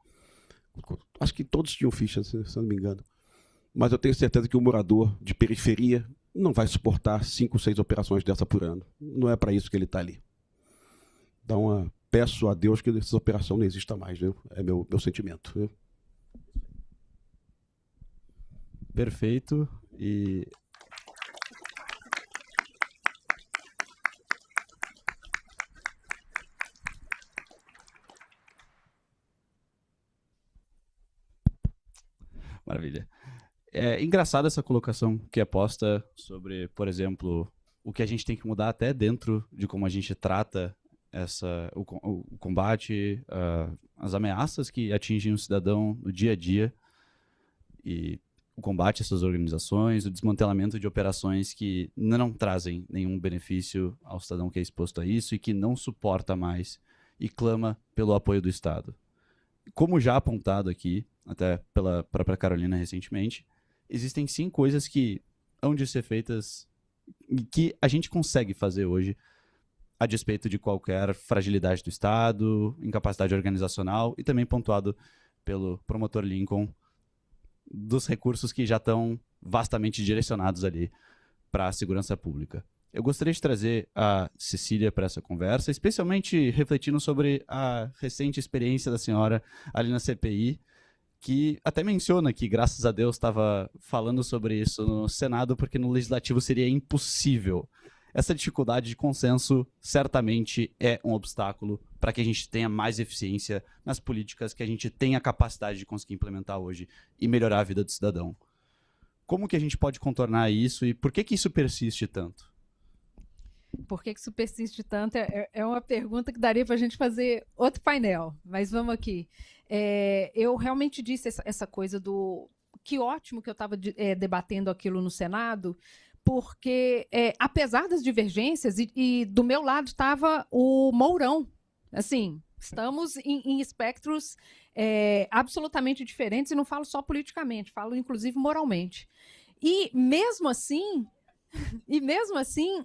Acho que todos tinham ficha, se não me engano. Mas eu tenho certeza que o morador de periferia não vai suportar 5, 6 operações dessa por ano. Não é para isso que ele está ali. Então, peço a Deus que essa operação não exista mais, viu? É meu sentimento. Viu? Perfeito. E maravilha. É engraçada essa colocação que é posta sobre, por exemplo, o que a gente tem que mudar até dentro de como a gente trata o combate, as ameaças que atingem o cidadão no dia a dia e o combate a essas organizações, o desmantelamento de operações que não trazem nenhum benefício ao cidadão que é exposto a isso e que não suporta mais e clama pelo apoio do Estado. Como já apontado aqui, até pela própria Carolina recentemente, existem sim coisas que hão de ser feitas que a gente consegue fazer hoje a despeito de qualquer fragilidade do Estado, incapacidade organizacional e também pontuado pelo promotor Lincoln dos recursos que já estão vastamente direcionados ali para a segurança pública. Eu gostaria de trazer a Cecília para essa conversa, especialmente refletindo sobre a recente experiência da senhora ali na CPI, que até menciona que, graças a Deus, estava falando sobre isso no Senado, porque no Legislativo seria impossível. Essa dificuldade de consenso certamente é um obstáculo para que a gente tenha mais eficiência nas políticas que a gente tem a capacidade de conseguir implementar hoje e melhorar a vida do cidadão. Como que a gente pode contornar isso e por que isso persiste tanto? Por que isso persiste tanto? É uma pergunta que daria para a gente fazer outro painel, mas vamos aqui. Eu realmente disse essa coisa do... Que ótimo que eu estava debatendo aquilo no Senado, porque, apesar das divergências, e do meu lado estava o Mourão. Assim, estamos em espectros absolutamente diferentes, e não falo só politicamente, falo inclusive moralmente. E mesmo assim,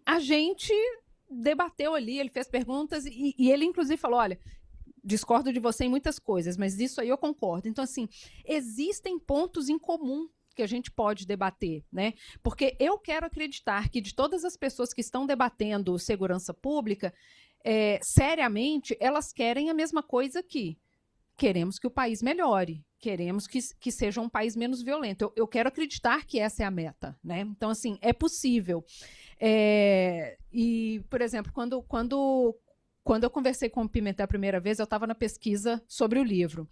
a gente debateu ali, ele fez perguntas, e ele inclusive falou, olha, discordo de você em muitas coisas, mas isso aí eu concordo. Então, assim, existem pontos em comum que a gente pode debater, né? Porque eu quero acreditar que de todas as pessoas que estão debatendo segurança pública, seriamente, elas querem a mesma coisa que queremos que o país melhore, queremos que seja um país menos violento. Eu quero acreditar que essa é a meta, né? Então, assim, é possível. E, por exemplo, quando eu conversei com o Pimentel a primeira vez, eu estava na pesquisa sobre o livro.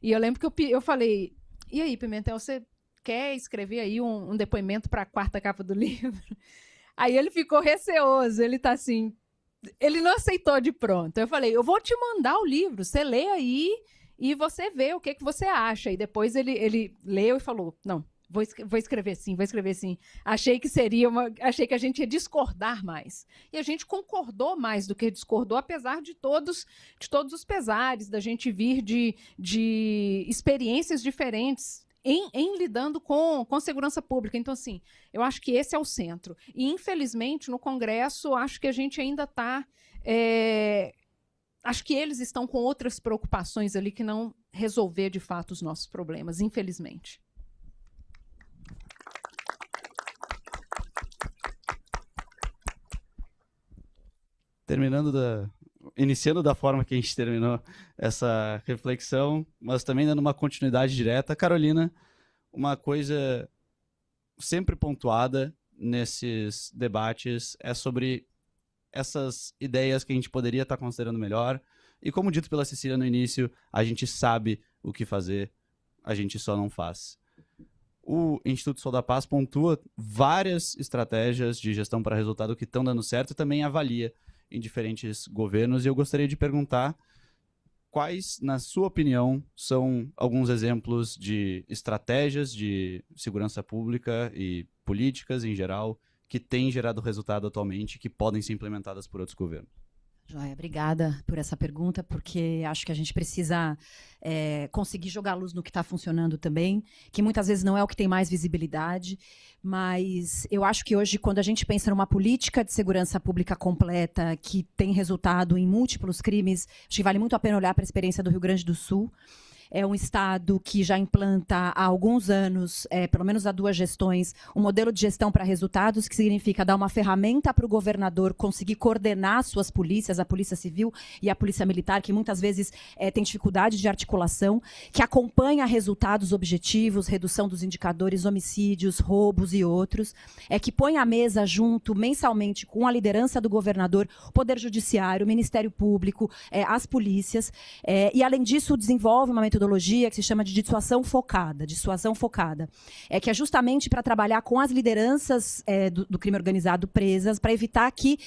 E eu lembro que eu falei, e aí, Pimentel, você quer escrever aí um depoimento para a 4ª capa do livro? Aí ele ficou receoso, ele tá assim, ele não aceitou de pronto. Eu falei, eu vou te mandar o livro, você lê aí e você vê o que você acha. E depois ele leu e falou, não, vou escrever sim, vou escrever sim. Achei que a gente ia discordar mais. E a gente concordou mais do que discordou, apesar de todos os pesares, da gente vir de experiências diferentes em lidando com segurança pública. Então, assim, eu acho que esse é o centro. E, infelizmente, no Congresso, acho que a gente ainda está... acho que eles estão com outras preocupações ali que não resolver, de fato, os nossos problemas, infelizmente. Iniciando da forma que a gente terminou essa reflexão, mas também dando uma continuidade direta. Carolina, uma coisa sempre pontuada nesses debates é sobre essas ideias que a gente poderia estar considerando melhor. E como dito pela Cecília no início, a gente sabe o que fazer, a gente só não faz. O Instituto Sol da Paz pontua várias estratégias de gestão para resultado que estão dando certo e também avalia em diferentes governos, e eu gostaria de perguntar quais, na sua opinião, são alguns exemplos de estratégias de segurança pública e políticas em geral que têm gerado resultado atualmente, que podem ser implementadas por outros governos. Joia, obrigada por essa pergunta, porque acho que a gente precisa conseguir jogar luz no que está funcionando também, que muitas vezes não é o que tem mais visibilidade, mas eu acho que hoje, quando a gente pensa numa política de segurança pública completa, que tem resultado em múltiplos crimes, acho que vale muito a pena olhar para a experiência do Rio Grande do Sul. É um estado que já implanta há alguns anos, pelo menos há 2 gestões, um modelo de gestão para resultados, que significa dar uma ferramenta para o governador conseguir coordenar suas polícias, a Polícia Civil e a Polícia Militar, que muitas vezes tem dificuldade de articulação, que acompanha resultados objetivos, redução dos indicadores, homicídios, roubos e outros, que põe à mesa junto, mensalmente, com a liderança do governador, o Poder Judiciário, o Ministério Público, as polícias, e, além disso, desenvolve uma metodologia que se chama de dissuasão focada, que é justamente para trabalhar com as lideranças do crime organizado presas, para evitar que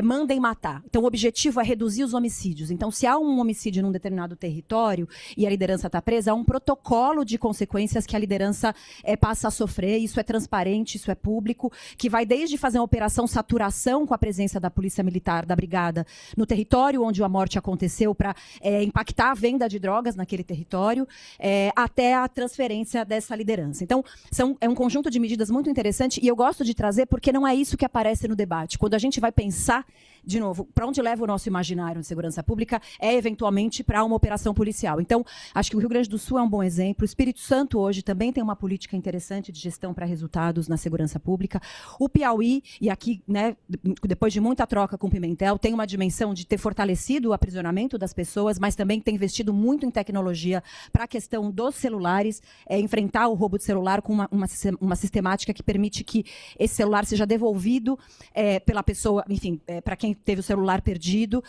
mandem matar. Então, o objetivo é reduzir os homicídios. Então, se há um homicídio num determinado território e a liderança está presa, há um protocolo de consequências que a liderança passa a sofrer, isso é transparente, isso é público, que vai desde fazer uma operação saturação com a presença da Polícia Militar, da Brigada, no território onde a morte aconteceu, para impactar a venda de drogas naquele território, território, até a transferência dessa liderança. Então, é um conjunto de medidas muito interessante, e eu gosto de trazer porque não é isso que aparece no debate. Quando a gente vai pensar, de novo, para onde leva o nosso imaginário de segurança pública, é eventualmente para uma operação policial. Então, acho que o Rio Grande do Sul é um bom exemplo. O Espírito Santo hoje também tem uma política interessante de gestão para resultados na segurança pública. O Piauí, e aqui, né, depois de muita troca com o Pimentel, tem uma dimensão de ter fortalecido o aprisionamento das pessoas, mas também tem investido muito em tecnologia para a questão dos celulares, enfrentar o roubo de celular com uma sistemática que permite que esse celular seja devolvido pela pessoa, enfim, para quem teve o celular perdido,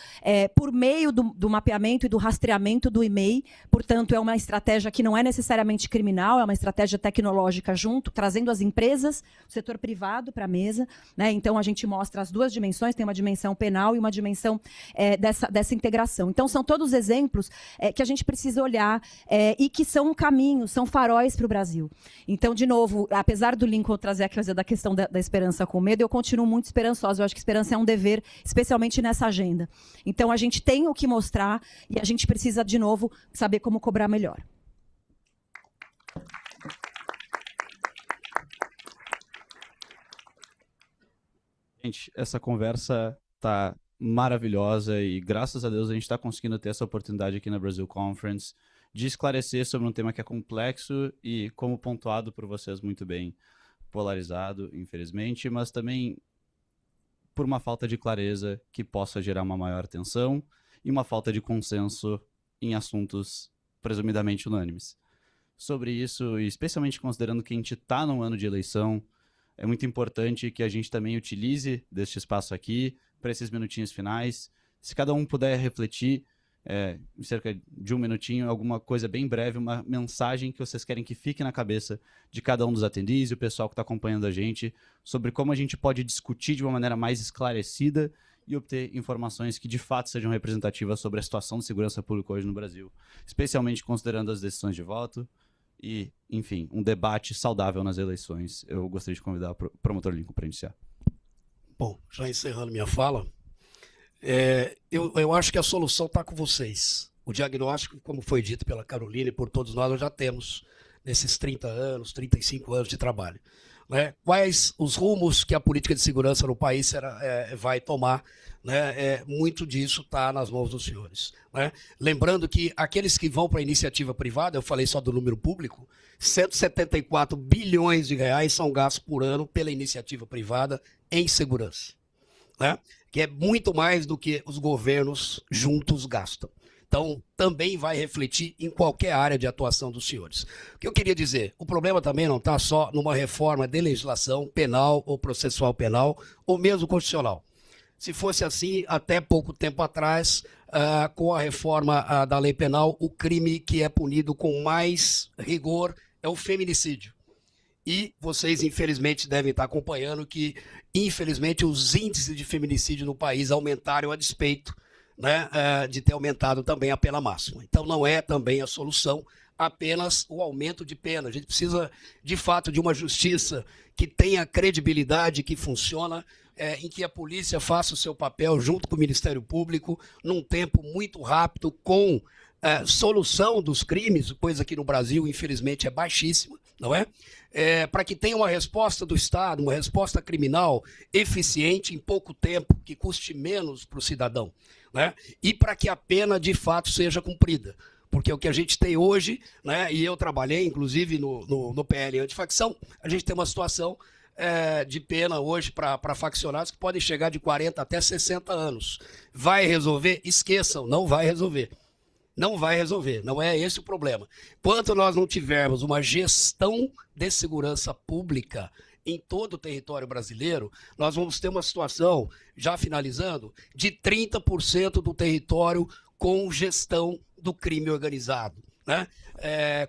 por meio do mapeamento e do rastreamento do e-mail. Portanto, é uma estratégia que não é necessariamente criminal, é uma estratégia tecnológica junto, trazendo as empresas, o setor privado para a mesa, né? Então, a gente mostra as duas dimensões, tem uma dimensão penal e uma dimensão dessa integração. Então, são todos exemplos que a gente precisa olhar e que são caminhos, são faróis para o Brasil. Então, de novo, apesar do Lincoln trazer a coisa da questão da esperança com medo, eu continuo muito esperançosa. Eu acho que esperança é um dever, especialmente nessa agenda. Então, a gente tem o que mostrar e a gente precisa, de novo, saber como cobrar melhor. Gente, essa conversa tá maravilhosa e graças a Deus a gente está conseguindo ter essa oportunidade aqui na Brazil Conference de esclarecer sobre um tema que é complexo e, como pontuado por vocês muito bem, polarizado, infelizmente, mas também por uma falta de clareza que possa gerar uma maior tensão e uma falta de consenso em assuntos presumidamente unânimes. Sobre isso, e especialmente considerando que a gente está num ano de eleição, é muito importante que a gente também utilize deste espaço aqui para esses minutinhos finais. Se cada um puder refletir em cerca de um minutinho, alguma coisa bem breve, uma mensagem que vocês querem que fique na cabeça de cada um dos attendees e o pessoal que está acompanhando a gente, sobre como a gente pode discutir de uma maneira mais esclarecida e obter informações que de fato sejam representativas sobre a situação de segurança pública hoje no Brasil, especialmente considerando as decisões de voto e, enfim, um debate saudável nas eleições. Eu gostaria de convidar o promotor Lincoln para iniciar. Bom, já encerrando minha fala, eu acho que a solução está com vocês. O diagnóstico, como foi dito pela Carolina e por todos nós já temos nesses 30 anos, 35 anos de trabalho. Né? Quais os rumos que a política de segurança no país vai tomar, né? Muito disso está nas mãos dos senhores. Né? Lembrando que aqueles que vão para a iniciativa privada, eu falei só do número público, 174 bilhões de reais são gastos por ano pela iniciativa privada em segurança. Né? Que é muito mais do que os governos juntos gastam. Então, também vai refletir em qualquer área de atuação dos senhores. O que eu queria dizer, o problema também não está só numa reforma de legislação penal ou processual penal, ou mesmo constitucional. Se fosse assim, até pouco tempo atrás, com a reforma da lei penal, o crime que é punido com mais rigor é o feminicídio. E vocês, infelizmente, devem estar acompanhando que, infelizmente, os índices de feminicídio no país aumentaram a despeito, né, de ter aumentado também a pena máxima. Então, não é também a solução apenas o aumento de pena. A gente precisa, de fato, de uma justiça que tenha credibilidade, que funciona, em que a polícia faça o seu papel junto com o Ministério Público, num tempo muito rápido, com solução dos crimes, coisa que no Brasil, infelizmente, é baixíssima, não é? Para que tenha uma resposta do Estado, uma resposta criminal eficiente em pouco tempo, que custe menos para o cidadão, né? E para que a pena, de fato, seja cumprida. Porque o que a gente tem hoje, né, e eu trabalhei, inclusive, no PL antifacção, a gente tem uma situação de pena hoje para faccionados que podem chegar de 40 até 60 anos. Vai resolver? Esqueçam, não vai resolver. Não vai resolver, não é esse o problema. Enquanto nós não tivermos uma gestão de segurança pública em todo o território brasileiro, nós vamos ter uma situação, já finalizando, de 30% do território com gestão do crime organizado. Né?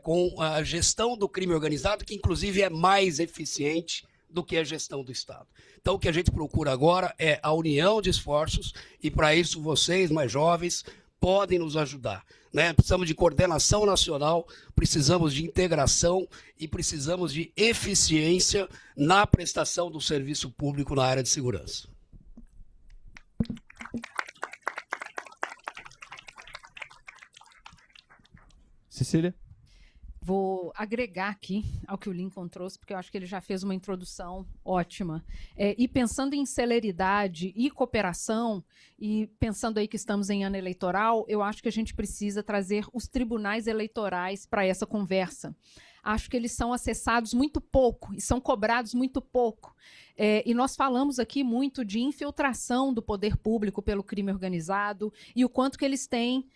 Com a gestão do crime organizado, que inclusive é mais eficiente do que a gestão do Estado. Então, o que a gente procura agora é a união de esforços, e para isso vocês, mais jovens, podem nos ajudar. Né? Precisamos de coordenação nacional, precisamos de integração e precisamos de eficiência na prestação do serviço público na área de segurança. Cecília? Vou agregar aqui ao que o Lincoln trouxe, porque eu acho que ele já fez uma introdução ótima. E pensando em celeridade e cooperação, e pensando aí que estamos em ano eleitoral, eu acho que a gente precisa trazer os tribunais eleitorais para essa conversa. Acho que eles são acessados muito pouco e são cobrados muito pouco. E nós falamos aqui muito de infiltração do poder público pelo crime organizado e o quanto que eles têm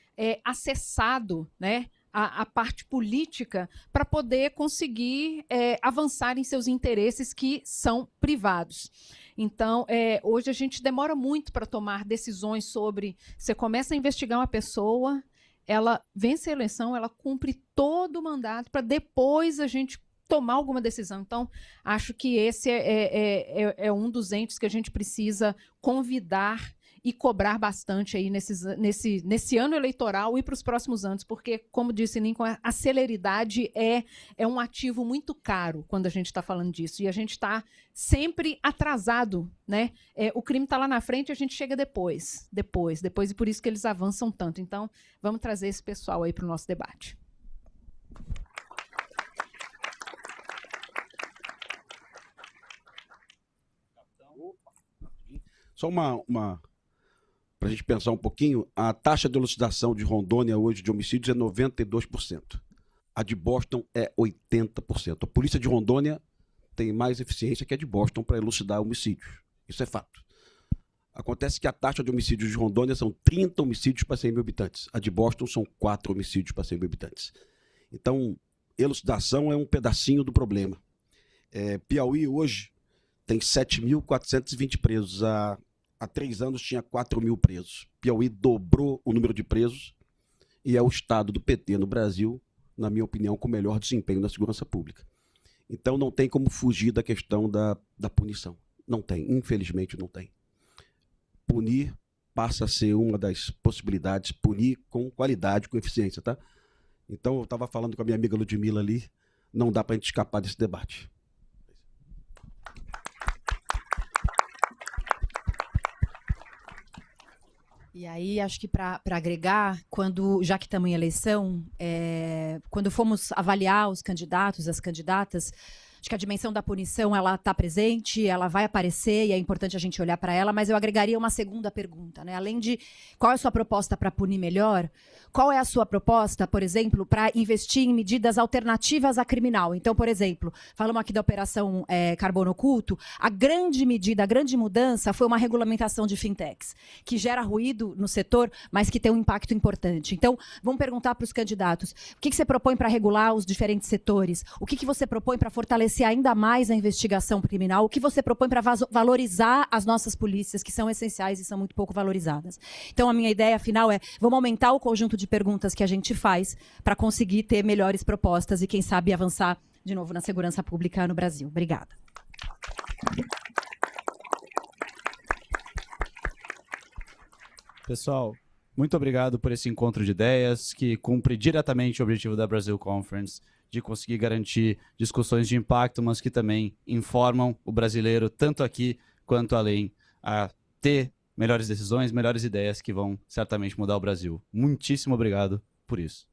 acessado, né, a parte política para poder conseguir avançar em seus interesses que são privados. Então, hoje a gente demora muito para tomar decisões sobre... Você começa a investigar uma pessoa, ela vence a eleição, ela cumpre todo o mandato para depois a gente tomar alguma decisão. Então, acho que esse é um dos entes que a gente precisa convidar e cobrar bastante aí nesse ano eleitoral e para os próximos anos, porque, como disse Lincoln, a celeridade é um ativo muito caro quando a gente está falando disso, e a gente está sempre atrasado, né? O crime está lá na frente e a gente chega depois, e por isso que eles avançam tanto. Então, vamos trazer esse pessoal aí para o nosso debate. Só para a gente pensar um pouquinho, a taxa de elucidação de Rondônia hoje de homicídios é 92%. A de Boston é 80%. A polícia de Rondônia tem mais eficiência que a de Boston para elucidar homicídios. Isso é fato. Acontece que a taxa de homicídios de Rondônia são 30 homicídios para 100 mil habitantes. A de Boston são 4 homicídios para 100 mil habitantes. Então, elucidação é um pedacinho do problema. Piauí hoje tem 7.420 presos. Há 3 anos tinha 4 mil presos. Piauí dobrou o número de presos e é o estado do PT no Brasil, na minha opinião, com o melhor desempenho na segurança pública. Então não tem como fugir da questão da punição. Não tem, infelizmente não tem. Punir passa a ser uma das possibilidades, punir com qualidade, com eficiência, tá? Então eu estava falando com a minha amiga Ludmila ali, não dá para a gente escapar desse debate. E aí, acho que para agregar, já que estamos em eleição, quando fomos avaliar os candidatos, as candidatas, acho que a dimensão da punição ela está presente, ela vai aparecer e é importante a gente olhar para ela, mas eu agregaria uma segunda pergunta, né? Além de qual é a sua proposta para punir melhor, qual é a sua proposta, por exemplo, para investir em medidas alternativas à criminal? Então, por exemplo, falamos aqui da Operação Carbono Oculto, a grande medida, a grande mudança foi uma regulamentação de fintechs, que gera ruído no setor, mas que tem um impacto importante. Então, vamos perguntar para os candidatos, o que você propõe para regular os diferentes setores? O que você propõe para fortalecer ainda mais a investigação criminal? O que você propõe para valorizar as nossas polícias, que são essenciais e são muito pouco valorizadas? Então, a minha ideia final vamos aumentar o conjunto de perguntas que a gente faz para conseguir ter melhores propostas e, quem sabe, avançar de novo na segurança pública no Brasil. Obrigada. Pessoal, muito obrigado por esse encontro de ideias que cumpre diretamente o objetivo da Brasil Conference, de conseguir garantir discussões de impacto, mas que também informam o brasileiro, tanto aqui quanto além, a ter melhores decisões, melhores ideias que vão certamente mudar o Brasil. Muitíssimo obrigado por isso.